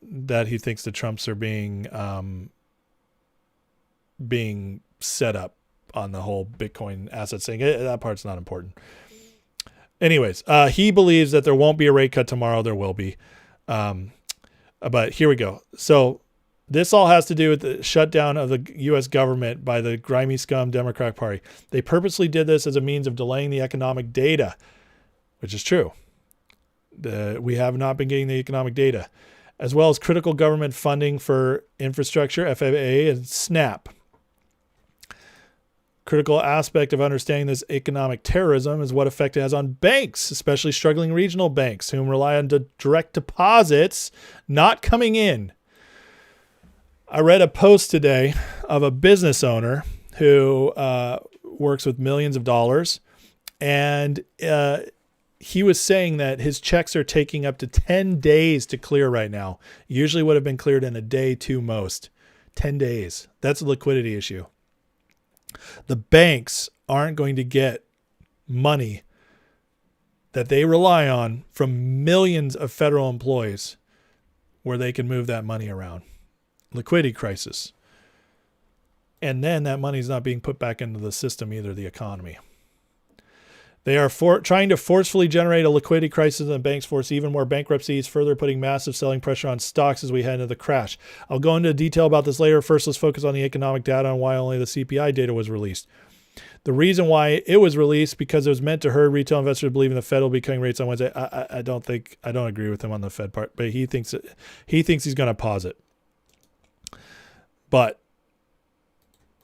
that he thinks the Trumps are being set up on the whole Bitcoin asset thing. That part's not important. Anyways, he believes that there won't be a rate cut tomorrow. There will be. But here we go. So this all has to do with the shutdown of the U.S. government by the grimy scum Democratic Party. They purposely did this as a means of delaying the economic data, which is true. We have not been getting the economic data, as well as critical government funding for infrastructure, FAA, and SNAP. Critical aspect of understanding this economic terrorism is what effect it has on banks, especially struggling regional banks, whom rely on direct deposits not coming in. I read a post today of a business owner who works with millions of dollars, and he was saying that his checks are taking up to 10 days to clear right now. Usually would have been cleared in a day, 2 most. 10 days. That's a liquidity issue. The banks aren't going to get money that they rely on from millions of federal employees where they can move that money around. Liquidity crisis. And then that money is not being put back into the system either, the economy. They are trying to forcefully generate a liquidity crisis, and the banks force even more bankruptcies, further putting massive selling pressure on stocks as we head into the crash. I'll go into detail about this later. First, let's focus on the economic data and why only the CPI data was released. The reason why it was released because it was meant to herd retail investors believing the Fed will be cutting rates on Wednesday. I don't agree with him on the Fed part, but he thinks he's going to pause it. But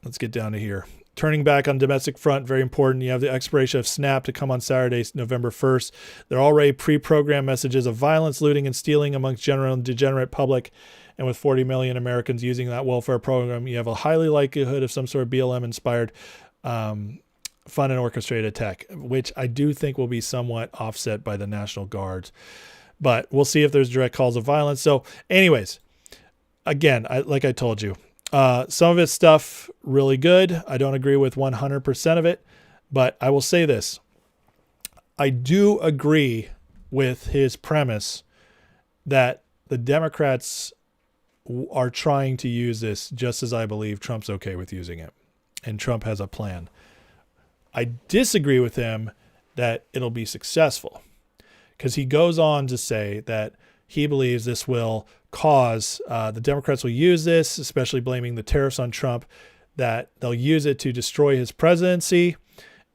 let's get down to here. Turning back on domestic front, very important. You have the expiration of SNAP to come on Saturday, November 1st. There are already pre-programmed messages of violence, looting, and stealing amongst general and degenerate public. And with 40 million Americans using that welfare program, you have a highly likelihood of some sort of BLM-inspired fun and orchestrated attack, which I do think will be somewhat offset by the National Guards. But we'll see if there's direct calls of violence. So anyways, again, like I told you, some of his stuff really good. I don't agree with 100% of it, but I will say this. I do agree with his premise that the Democrats are trying to use this just as I believe Trump's okay with using it. And Trump has a plan. I disagree with him that it'll be successful because he goes on to say that he believes this will cause, the Democrats will use this, especially blaming the tariffs on Trump, that they'll use it to destroy his presidency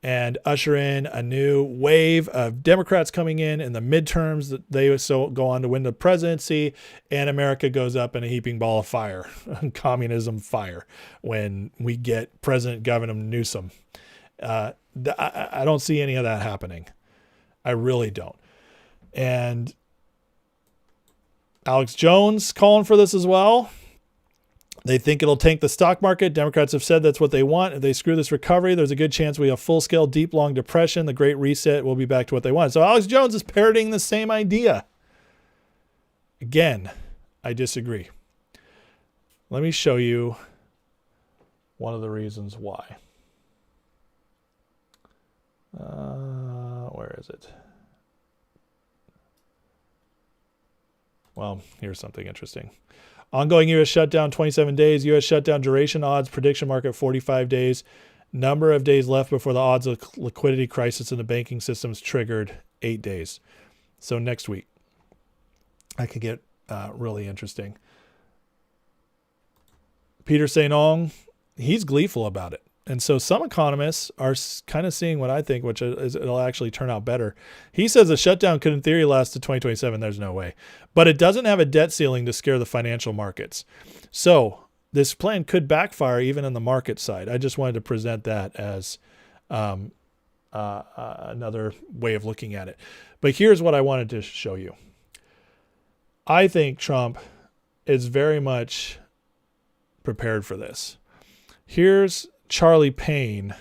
and usher in a new wave of Democrats coming in the midterms that they so go on to win the presidency, and America goes up in a heaping ball of fire, communism fire, when we get President Governor Newsom. I don't see any of that happening. I really don't. And Alex Jones calling for this as well. They think it'll tank the stock market. Democrats have said that's what they want. If they screw this recovery, there's a good chance we have full-scale, deep, long depression. The Great Reset will be back to what they want. So Alex Jones is parroting the same idea. Again, I disagree. Let me show you one of the reasons why. Where is it? Well, here's something interesting. Ongoing U.S. shutdown, 27 days. U.S. shutdown duration odds, prediction market, 45 days. Number of days left before the odds of liquidity crisis in the banking system is triggered, 8 days. So next week, that could get really interesting. Peter St. Ong, he's gleeful about it. And so some economists are kind of seeing what I think, which is it'll actually turn out better. He says the shutdown could in theory last to 2027. There's no way. But it doesn't have a debt ceiling to scare the financial markets. So this plan could backfire even on the market side. I just wanted to present that as another way of looking at it. But here's what I wanted to show you. I think Trump is very much prepared for this. Here's Charlie Payne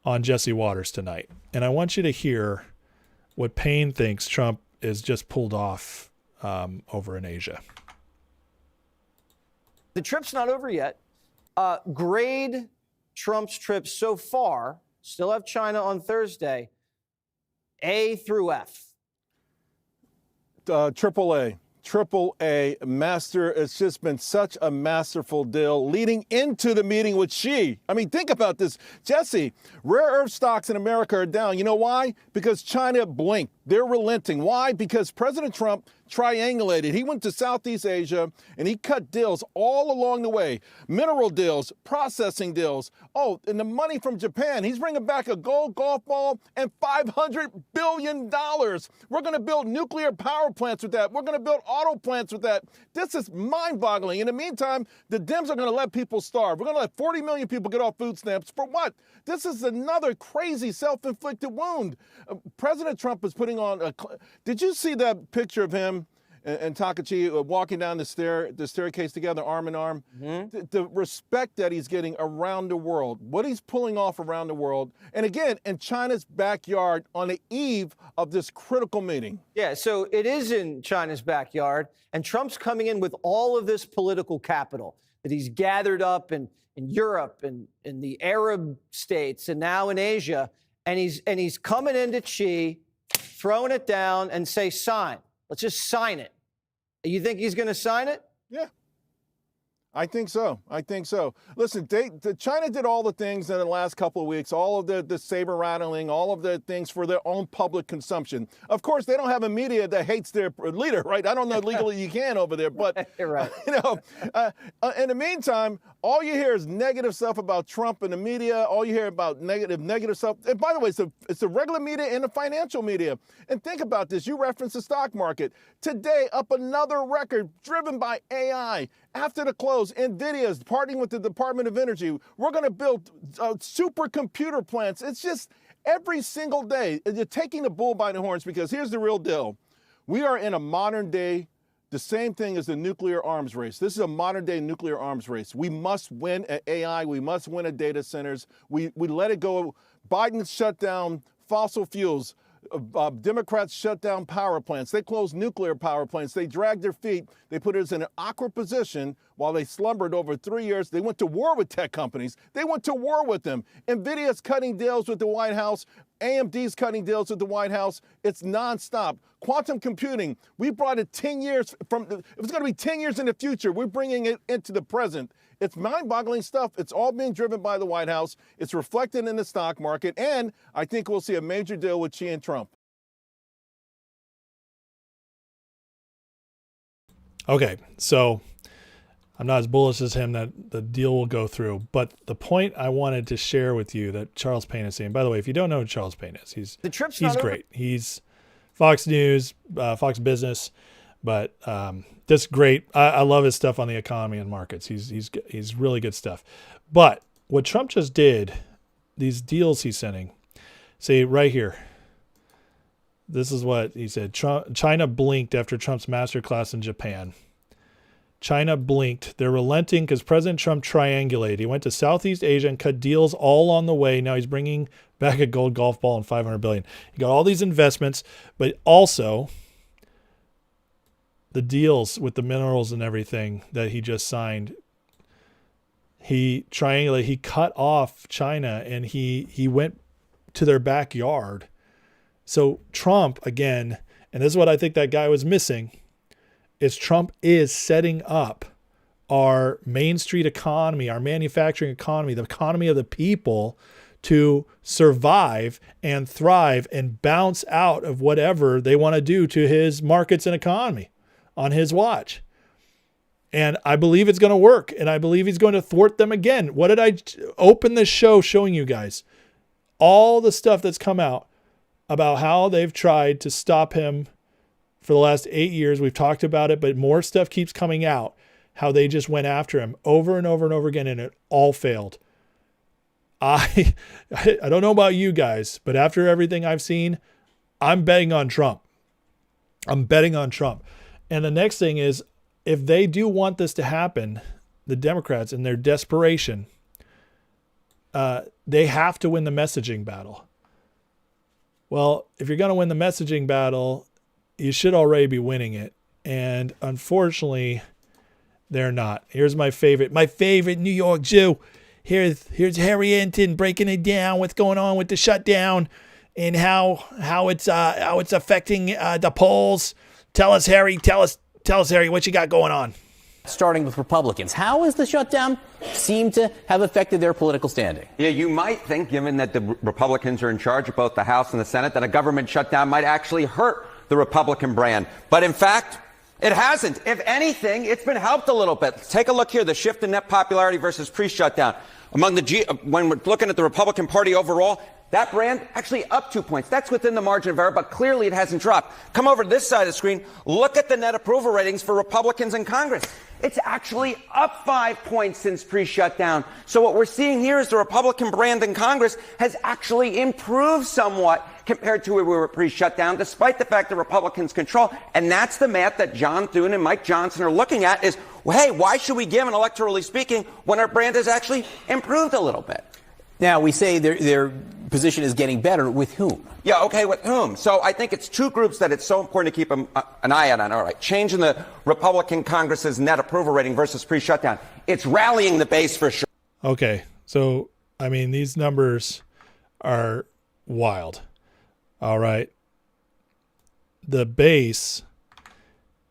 on Jesse Waters tonight. And I want you to hear what Payne thinks Trump is just pulled off over in Asia. The trip's not over yet. Grade Trump's trip so far, still have China on Thursday, A through F. Triple A master. It's just been such a masterful deal leading into the meeting with Xi. I mean, think about this, Jesse. Rare earth stocks in America are down. You know why? Because China blinked. They're relenting. Why? Because President Trump triangulated. He went to Southeast Asia and he cut deals all along the way. Mineral deals, processing deals. Oh, and the money from Japan. He's bringing back a gold golf ball and $500 billion. We're going to build nuclear power plants with that. We're going to build auto plants with that. This is mind-boggling. In the meantime, the Dems are going to let people starve. We're going to let 40 million people get off food stamps. For what? This is another crazy self-inflicted wound. President Trump is putting on a... Did you see that picture of him and Takachi walking down the staircase together, arm in arm? Mm-hmm. The respect that he's getting around the world, what he's pulling off around the world, and again, in China's backyard on the eve of this critical meeting. Yeah, so it is in China's backyard, and Trump's coming in with all of this political capital that he's gathered up in Europe and in the Arab states and now in Asia, and he's coming into Xi, throwing it down and say, sign. Let's just sign it. You think he's going to sign it? Yeah. I think so. Listen, China did all the things in the last couple of weeks, all of the saber rattling, all of the things for their own public consumption. Of course, they don't have a media that hates their leader, right? I don't know legally you can over there, but You're right. In the meantime, all you hear is negative stuff about Trump in the media. All you hear about negative stuff. And by the way, it's the regular media and the financial media. And think about this. You referenced the stock market. Today, up another record driven by AI. After the close, NVIDIA is partnering with the Department of Energy. We're going to build supercomputer plants. It's just every single day. You're taking the bull by the horns because here's the real deal. We are in a modern day, the same thing as the nuclear arms race. This is a modern day nuclear arms race. We must win at AI. We must win at data centers. We let it go. Biden shut down fossil fuels. Democrats shut down power plants. They closed nuclear power plants. They dragged their feet. They put us in an awkward position while they slumbered over 3 years. They went to war with tech companies. They went to war with them. NVIDIA's cutting deals with the White House. AMD's cutting deals with the White House. It's nonstop. Quantum computing, we brought it 10 years it was going to be 10 years in the future. We're bringing it into the present. It's mind-boggling stuff. It's all being driven by the White House. It's reflected in the stock market. And I think we'll see a major deal with Xi and Trump. Okay, so I'm not as bullish as him that the deal will go through. But the point I wanted to share with you that Charles Payne is saying, by the way, if you don't know who Charles Payne is, he's great. He's Fox News, Fox Business, but that's great. I love his stuff on the economy and markets. He's really good stuff. But what Trump just did, these deals he's sending, see right here. This is what he said. China blinked after Trump's masterclass in Japan. China blinked. They're relenting because President Trump triangulated. He went to Southeast Asia and cut deals all on the way. Now he's bringing back a gold golf ball and $500 billion. He got all these investments, but also the deals with the minerals and everything that he just signed. He triangulated. He cut off China and he went to their backyard. So Trump, again, and this is what I think that guy was missing, is Trump is setting up our Main Street economy, our manufacturing economy, the economy of the people to survive and thrive and bounce out of whatever they want to do to his markets and economy on his watch. And I believe it's going to work, and I believe he's going to thwart them again. What did I open the show showing you guys? All the stuff that's come out about how they've tried to stop him for the last 8 years. We've talked about it, but more stuff keeps coming out, how they just went after him over and over and over again, and it all failed. I don't know about you guys, but after everything I've seen, I'm betting on Trump. I'm betting on Trump. And the next thing is, if they do want this to happen, the Democrats in their desperation, they have to win the messaging battle. Well, if you're going to win the messaging battle, you should already be winning it. And unfortunately, they're not. Here's my favorite New York Jew. Here's Harry Hinton breaking it down, what's going on with the shutdown and how it's affecting the polls. Tell us, Harry, what you got going on? Starting with Republicans, how has the shutdown seemed to have affected their political standing? Yeah, you might think, given that the Republicans are in charge of both the House and the Senate, that a government shutdown might actually hurt the Republican brand. But in fact, it hasn't. If anything, it's been helped a little bit. Take a look here, the shift in net popularity versus pre-shutdown. When we're looking at the Republican Party overall, that brand actually up 2 points. That's within the margin of error, but clearly it hasn't dropped. Come over to this side of the screen. Look at the net approval ratings for Republicans in Congress. It's actually up 5 points since pre-shutdown. So what we're seeing here is the Republican brand in Congress has actually improved somewhat compared to where we were pre-shutdown, despite the fact that Republicans control. And that's the math that John Thune and Mike Johnson are looking at is, well, hey, why should we give, an electorally speaking, when our brand has actually improved a little bit? Now, we say their position is getting better. With whom? Yeah, okay, with whom? So I think it's two groups that it's so important to keep an eye on. All right, change in the Republican Congress's net approval rating versus pre-shutdown. It's rallying the base for sure. Okay, so, I mean, these numbers are wild. All right. The base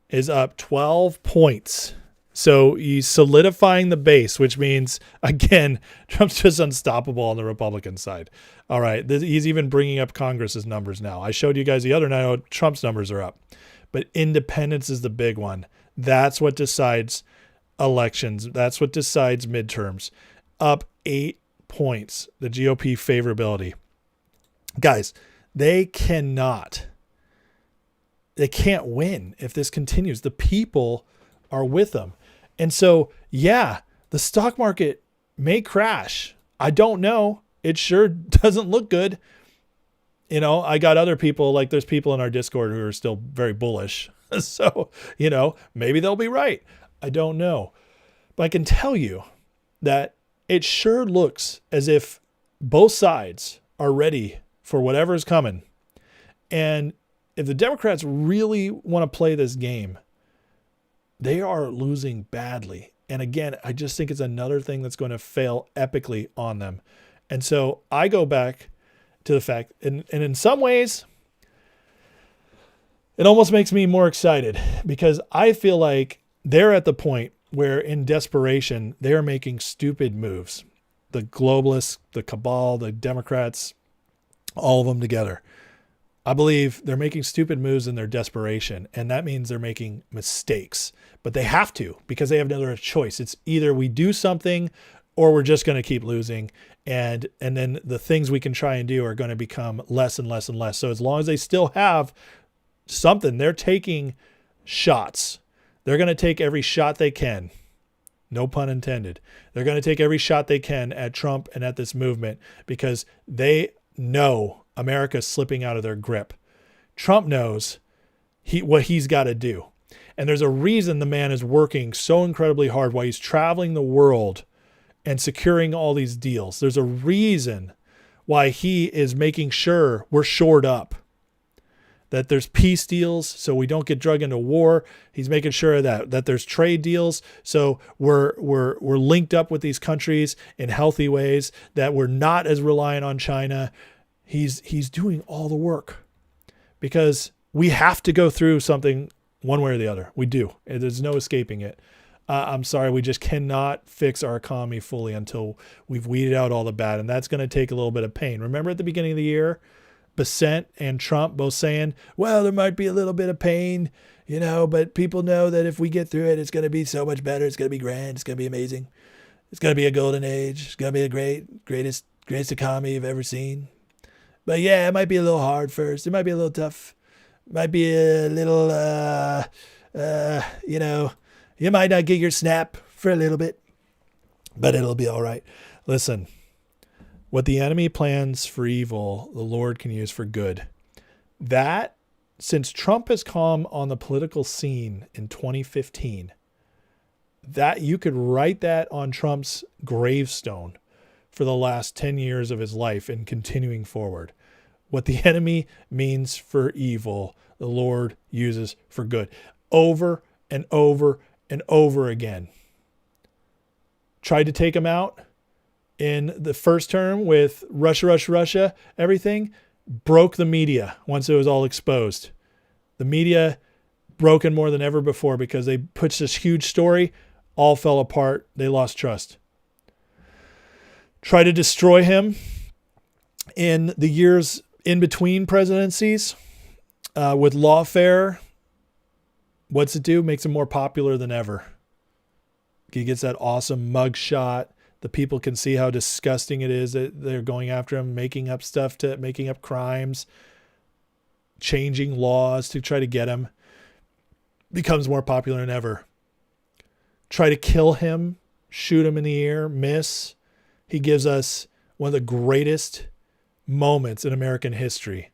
is up 12 points. So he's solidifying the base, which means, again, Trump's just unstoppable on the Republican side. All right. He's even bringing up Congress's numbers now. I showed you guys the other night how Trump's numbers are up. But independence is the big one. That's what decides elections. That's what decides midterms. Up 8 points, the GOP favorability. Guys, they can't win if this continues. The people are with them. And so, yeah, the stock market may crash. I don't know. It sure doesn't look good. You know, I got other people, like there's people in our Discord who are still very bullish. So, you know, maybe they'll be right. I don't know. But I can tell you that it sure looks as if both sides are ready for whatever is coming. And if the Democrats really want to play this game, they are losing badly. And again, I just think it's another thing that's going to fail epically on them. And so I go back to the fact, and in some ways, it almost makes me more excited because I feel like they're at the point where in desperation, they're making stupid moves. The globalists, the cabal, the Democrats, all of them together. I believe they're making stupid moves in their desperation, and that means they're making mistakes. But they have to because they have no other choice. It's either we do something or we're just going to keep losing, and then the things we can try and do are going to become less and less and less. So as long as they still have something, they're taking shots. They're going to take every shot they can. No pun intended. They're going to take every shot they can at Trump and at this movement because they know America's slipping out of their grip. Trump knows what he's got to do. And there's a reason the man is working so incredibly hard while he's traveling the world and securing all these deals. There's a reason why he is making sure we're shored up, that there's peace deals so we don't get dragged into war. He's making sure that there's trade deals so we're linked up with these countries in healthy ways, that we're not as reliant on China. He's doing all the work because we have to go through something one way or the other. We do. There's no escaping it. I'm sorry, we just cannot fix our economy fully until we've weeded out all the bad, and that's going to take a little bit of pain. Remember at the beginning of the year, Bessent and Trump both saying, well, there might be a little bit of pain, you know, but people know that if we get through it, it's going to be so much better. It's going to be grand. It's going to be amazing. It's going to be a golden age. It's going to be the greatest economy you've ever seen. But yeah, it might be a little hard first. It might be a little tough. It might be a little, you know, you might not get your snap for a little bit, but it'll be all right. Listen, what the enemy plans for evil, the Lord can use for good. That, since Trump has come on the political scene in 2015, that you could write that on Trump's gravestone for the last 10 years of his life and continuing forward. What the enemy means for evil, the Lord uses for good. Over and over and over again. Tried to take him out in the first term with Russia, everything. Broke the media once it was all exposed. The media broken more than ever before because they put this huge story, all fell apart. They lost trust. Try to destroy him in the years in between presidencies. With lawfare, what's it do? Makes him more popular than ever. He gets that awesome mug shot. The people can see how disgusting it is that they're going after him, making up crimes, changing laws to try to get him. Becomes more popular than ever. Try to kill him, shoot him in the ear, miss. He gives us one of the greatest moments in American history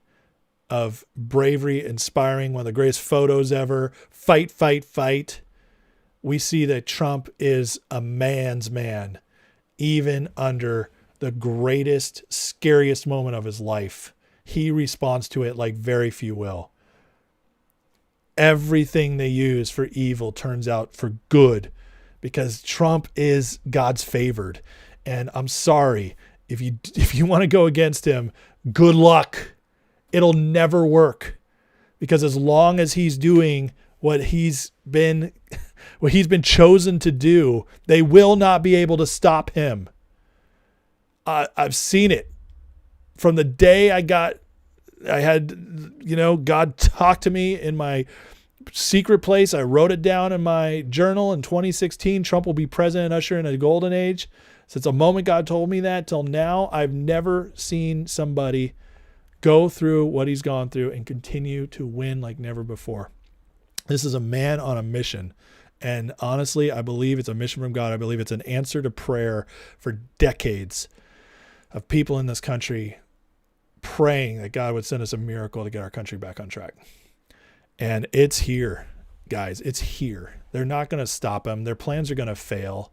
of bravery, inspiring, one of the greatest photos ever. Fight, fight, fight. We see that Trump is a man's man, even under the greatest, scariest moment of his life. He responds to it like very few will. Everything they use for evil turns out for good because Trump is God's favored. And I'm sorry, if you want to go against him, good luck. It'll never work, because as long as he's doing what he's been chosen to do, they will not be able to stop him. I've seen it from the day I had God talk to me in my secret place. I wrote it down in my journal in 2016. Trump will be president, usher in a golden age. Since the moment God told me that till now, I've never seen somebody go through what he's gone through and continue to win like never before. This is a man on a mission. And honestly, I believe it's a mission from God. I believe it's an answer to prayer for decades of people in this country praying that God would send us a miracle to get our country back on track. And it's here, guys. It's here. They're not going to stop him. Their plans are going to fail.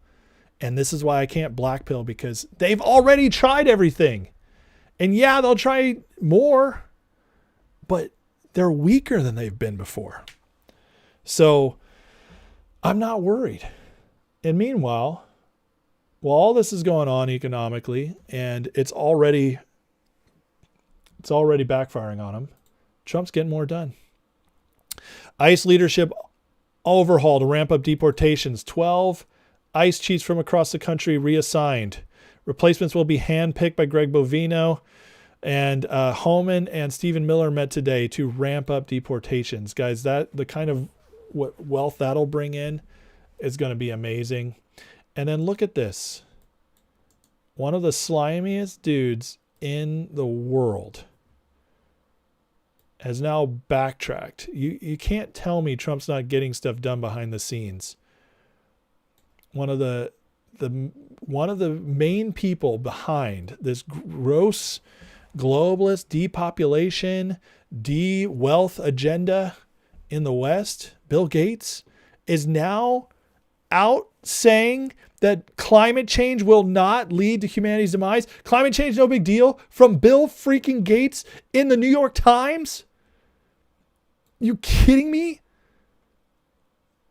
And this is why I can't blackpill, because they've already tried everything. And yeah, they'll try more, but they're weaker than they've been before. So I'm not worried. And meanwhile, while all this is going on economically, and it's already backfiring on him, Trump's getting more done. ICE leadership overhaul to ramp up deportations. 12 ICE chiefs from across the country reassigned. Replacements will be handpicked by Greg Bovino. And Homan and Stephen Miller met today to ramp up deportations. Guys, that the kind of what wealth that'll bring in is going to be amazing. And then look at this. One of the slimiest dudes in the world has now backtracked. You can't tell me Trump's not getting stuff done behind the scenes. One of the main people behind this gross globalist depopulation, de-wealth agenda in the West, Bill Gates, is now out saying that climate change will not lead to humanity's demise. Climate change, no big deal, from Bill freaking Gates in the New York Times. You kidding me?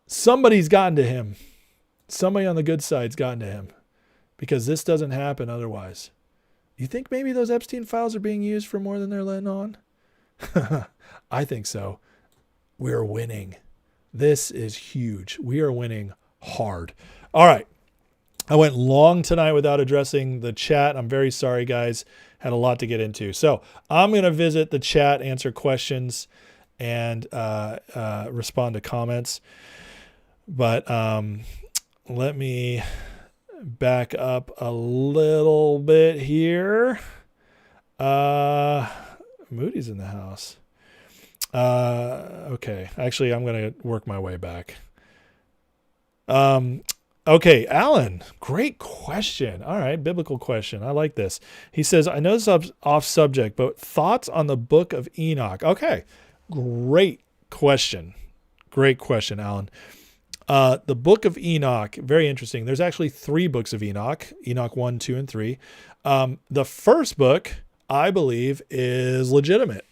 Somebody's gotten to him. Somebody on the good side's gotten to him, because this doesn't happen otherwise. You think maybe those Epstein files are being used for more than they're letting on? I think so. We're winning. This is huge. We are winning hard. All right. I went long tonight without addressing the chat. I'm very sorry, guys. Had a lot to get into. So I'm going to visit the chat, answer questions, and respond to comments. But let me back up a little bit here. Moody's in the house. Okay. Actually, I'm going to work my way back. Okay, Alan, great question. All right, biblical question. I like this. He says, I know this is off subject, but thoughts on the book of Enoch? Okay, great question. Great question, Alan. The book of Enoch, very interesting. There's actually 3 books of Enoch, Enoch 1, 2, and 3. The first book, I believe, is legitimate.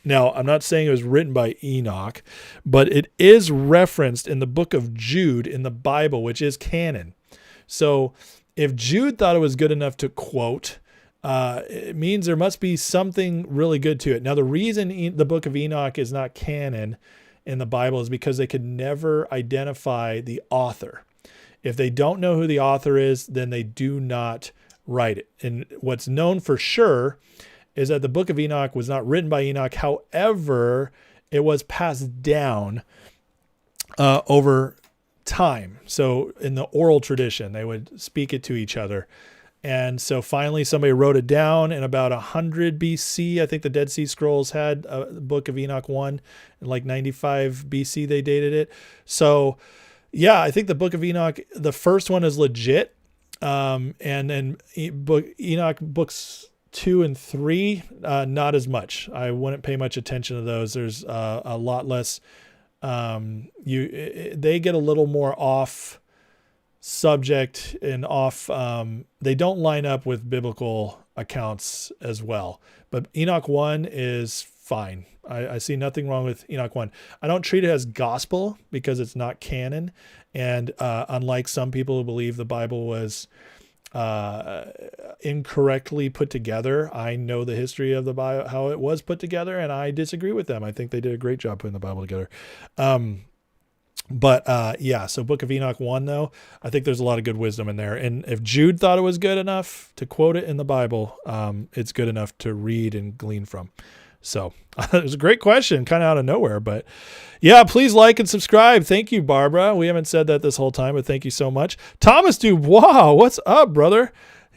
Now, I'm not saying it was written by Enoch, but it is referenced in the book of Jude in the Bible, which is canon. So if Jude thought it was good enough to quote, it means there must be something really good to it. Now, the reason the book of Enoch is not canon in the Bible is because they could never identify the author. If they don't know who the author is, then they do not write it. And what's known for sure is that the book of Enoch was not written by Enoch. However, it was passed down over time. So in the oral tradition, they would speak it to each other. And so finally somebody wrote it down in about 100 BC. I think the Dead Sea Scrolls had the Book of Enoch 1 in like 95 BC. They dated it. So yeah, I think the Book of Enoch, the first one is legit. And then Enoch books 2 and 3, not as much. I wouldn't pay much attention to those. There's a lot less, they get a little more off subject and off, they don't line up with biblical accounts as well, but Enoch 1 is fine. I see nothing wrong with Enoch 1. I don't treat it as gospel because it's not canon. And unlike some people who believe the Bible was incorrectly put together, I know the history of the Bible, how it was put together, and I disagree with them. I think they did a great job putting the Bible together. Yeah, so Book of Enoch 1, though, I think there's a lot of good wisdom in there. And if Jude thought it was good enough to quote it in the Bible, it's good enough to read and glean from. So it was a great question, kind of out of nowhere, but yeah, please like and subscribe. Thank you, Barbara. We haven't said that this whole time, but thank you so much. Thomas Dubois, what's up, brother?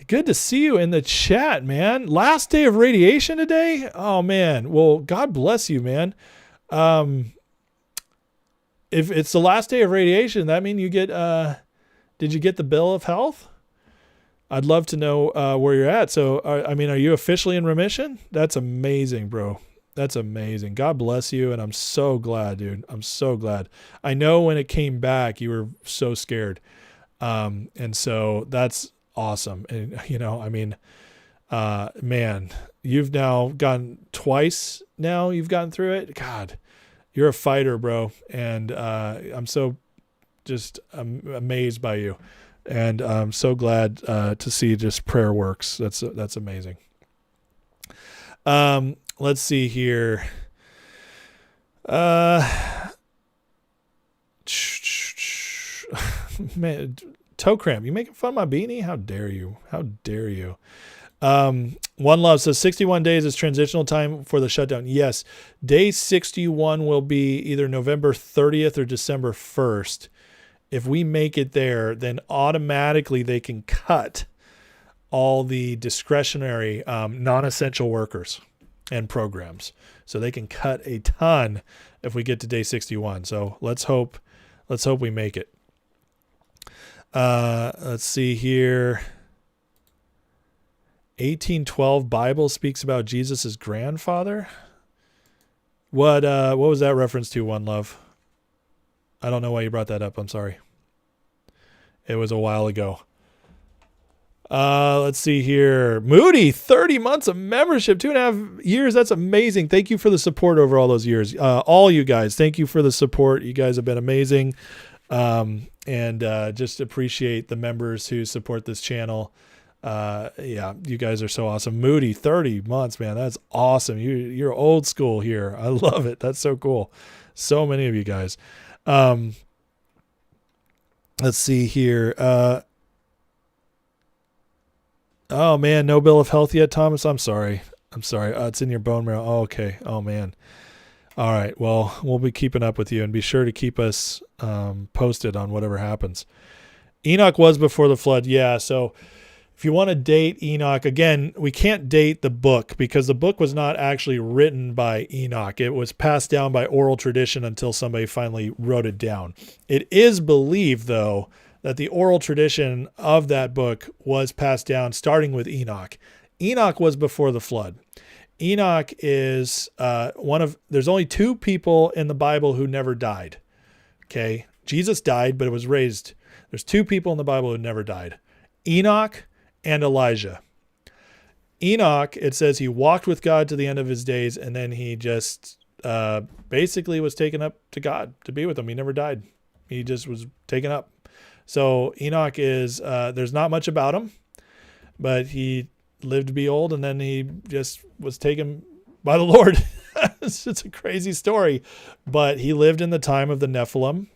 Good to see you in the chat, man. Last day of radiation today? Oh, man. Well, God bless you, man. If it's the last day of radiation, that mean you get, did you get the bill of health? I'd love to know where you're at. So, are you officially in remission? That's amazing, bro. That's amazing. God bless you. And I'm so glad, dude. I'm so glad. I know when it came back, you were so scared. And so that's awesome. And, man, you've now gotten twice now. You've gotten through it. God, you're a fighter, bro. And I'm so just amazed by you. And I'm so glad to see just prayer works. That's amazing. Let's see here. Man, toe cramp. You making fun of my beanie? How dare you? How dare you? One Love says 61 days is transitional time for the shutdown. Yes. Day 61 will be either November 30th or December 1st. If we make it there, then automatically they can cut all the discretionary non-essential workers and programs. So they can cut a ton if we get to day 61. So let's hope we make it. Let's see here. 1812 Bible speaks about Jesus' grandfather. What was that reference to, One Love? I don't know why you brought that up. I'm sorry. It was a while ago. Let's see here. Moody, 30 months of membership, 2.5 years. That's amazing. Thank you for the support over all those years. All you guys, thank you for the support. You guys have been amazing. And just appreciate the members who support this channel. Yeah, you guys are so awesome. Moody, 30 months, man. That's awesome. You're old school here. I love it. That's so cool. So many of you guys. Let's see here. Oh man, no bill of health yet, Thomas. I'm sorry. It's in your bone marrow. Oh, okay. Oh man. All right. Well, we'll be keeping up with you, and be sure to keep us posted on whatever happens. Enoch was before the flood. Yeah. So if you want to date Enoch, again, we can't date the book because the book was not actually written by Enoch. It was passed down by oral tradition until somebody finally wrote it down. It is believed, though, that the oral tradition of that book was passed down starting with Enoch. Enoch was before the flood. Enoch is there's only 2 people in the Bible who never died. Okay. Jesus died, but it was raised. There's 2 people in the Bible who never died. Enoch and Elijah. Enoch, it says he walked with God to the end of his days, and then he just basically was taken up to God to be with him. He never died. He just was taken up. So Enoch is, there's not much about him, but he lived to be old, and then he just was taken by the Lord. It's a crazy story, but he lived in the time of the Nephilim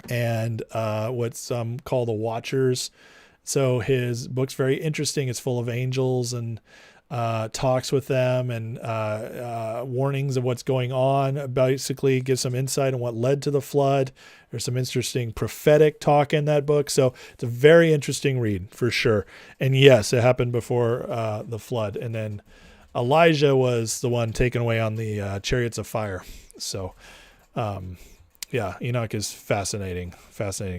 and what some call the Watchers. So his book's very interesting. It's full of angels and talks with them and warnings of what's going on. Basically, gives some insight on what led to the flood. There's some interesting prophetic talk in that book. So it's a very interesting read for sure. And yes, it happened before the flood. And then Elijah was the one taken away on the chariots of fire. So, yeah, Enoch is fascinating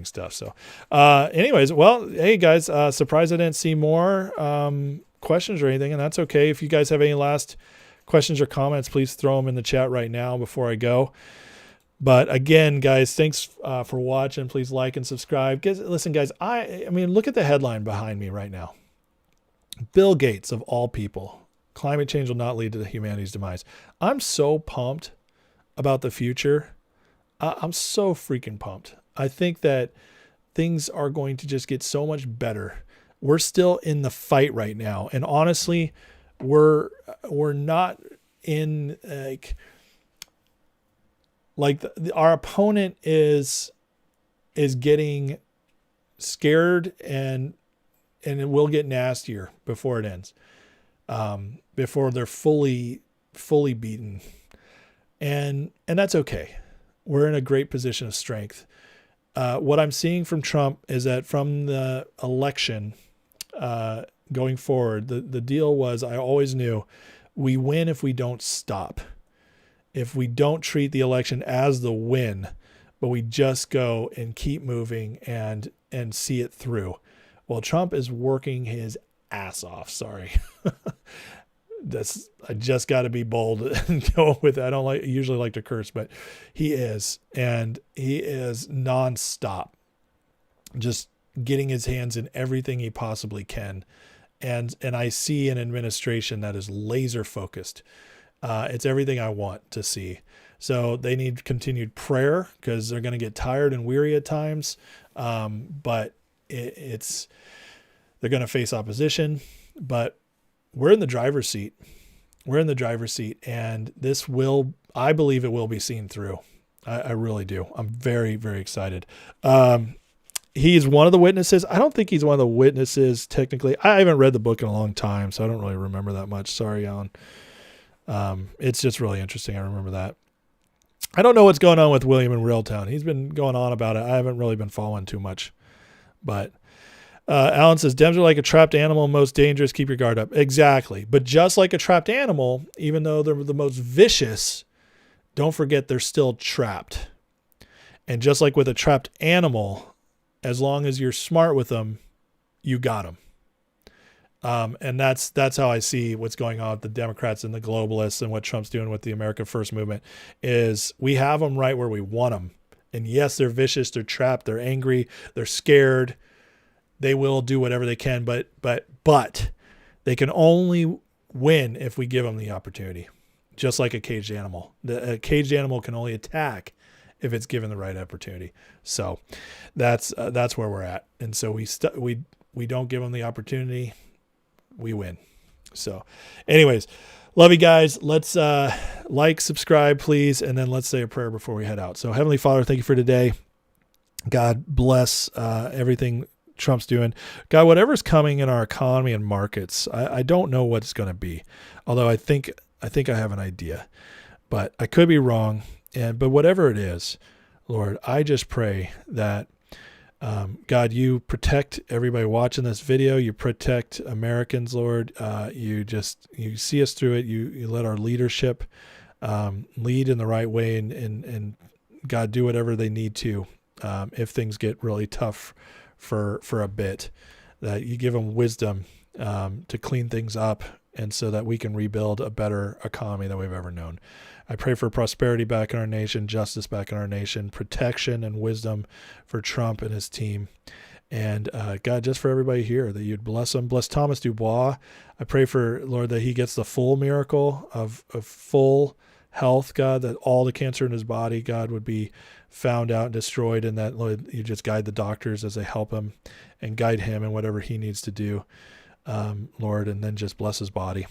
stuff. So, anyways, well, hey guys, surprised I didn't see more questions or anything, and that's okay. If you guys have any last questions or comments, please throw them in the chat right now before I go. But again, guys, thanks for watching. Please like and subscribe. Listen, guys, I mean, look at the headline behind me right now. Bill Gates, of all people, climate change will not lead to humanity's demise. I'm so pumped about the future. I'm so freaking pumped. I think that things are going to just get so much better. We're still in the fight right now. And honestly, we're not in our opponent is getting scared and it will get nastier before it ends. Before they're fully beaten. And that's okay. We're in a great position of strength. What I'm seeing from Trump is that from the election going forward, the deal was, I always knew, we win if we don't stop. If we don't treat the election as the win, but we just go and keep moving and see it through. Well, Trump is working his ass off. Sorry. I just got to be bold and go with it. I don't usually like to curse, but he is, and he is nonstop, just getting his hands in everything he possibly can. And I see an administration that is laser focused. It's everything I want to see. So they need continued prayer because they're going to get tired and weary at times. But they're going to face opposition, but we're in the driver's seat. We're in the driver's seat, and I believe it will be seen through. I really do. I'm very, very excited. He's one of the witnesses. I don't think he's one of the witnesses technically. I haven't read the book in a long time, so I don't really remember that much. Sorry, Alan. It's just really interesting. I remember that. I don't know what's going on with William in Reeltown. He's been going on about it. I haven't really been following too much, but Alan says, Dems are like a trapped animal, most dangerous. Keep your guard up. Exactly. But just like a trapped animal, even though they're the most vicious, don't forget they're still trapped. And just like with a trapped animal, as long as you're smart with them, you got them. And that's how I see what's going on with the Democrats and the globalists and what Trump's doing with the America First movement is we have them right where we want them. And yes, they're vicious. They're trapped. They're angry. They're scared. They will do whatever they can, but they can only win if we give them the opportunity, just like a caged animal. A caged animal can only attack if it's given the right opportunity. So that's where we're at. And so we don't give them the opportunity, we win. So anyways, love you guys. Let's like, subscribe, please, and then let's say a prayer before we head out. So Heavenly Father, thank you for today. God bless everything Trump's doing. God, whatever's coming in our economy and markets, I don't know what it's going to be. Although I think I have an idea, but I could be wrong. But whatever it is, Lord, I just pray that God, you protect everybody watching this video. You protect Americans, Lord. You see us through it. You let our leadership lead in the right way, and God, do whatever they need to if things get really tough for a bit, that you give them wisdom to clean things up, and so that we can rebuild a better economy than we've ever known. I pray for prosperity back in our nation, justice back in our nation, protection and wisdom for Trump and his team. And God, just for everybody here, that you'd bless them. Bless Thomas Dubois. I pray for, Lord, that he gets the full miracle of full health, God, that all the cancer in his body, God, would be found out and destroyed, and that, Lord, you just guide the doctors as they help him and guide him in whatever he needs to do, Lord, and then just bless his body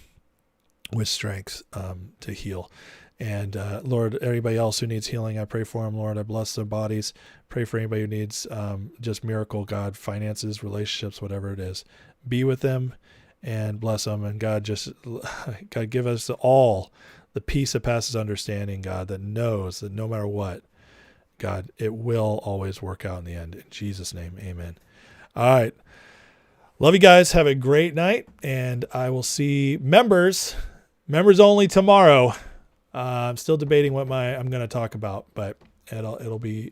with strength to heal. And Lord, everybody else who needs healing, I pray for them, Lord. I bless their bodies. Pray for anybody who needs just miracle, God, finances, relationships, whatever it is. Be with them and bless them. And God, God, give us all the peace that passes understanding, God, that knows that no matter what, God, it will always work out in the end. In Jesus' name, amen. All right. Love you guys. Have a great night, and I will see members only tomorrow. I'm still debating what I'm going to talk about, but it'll be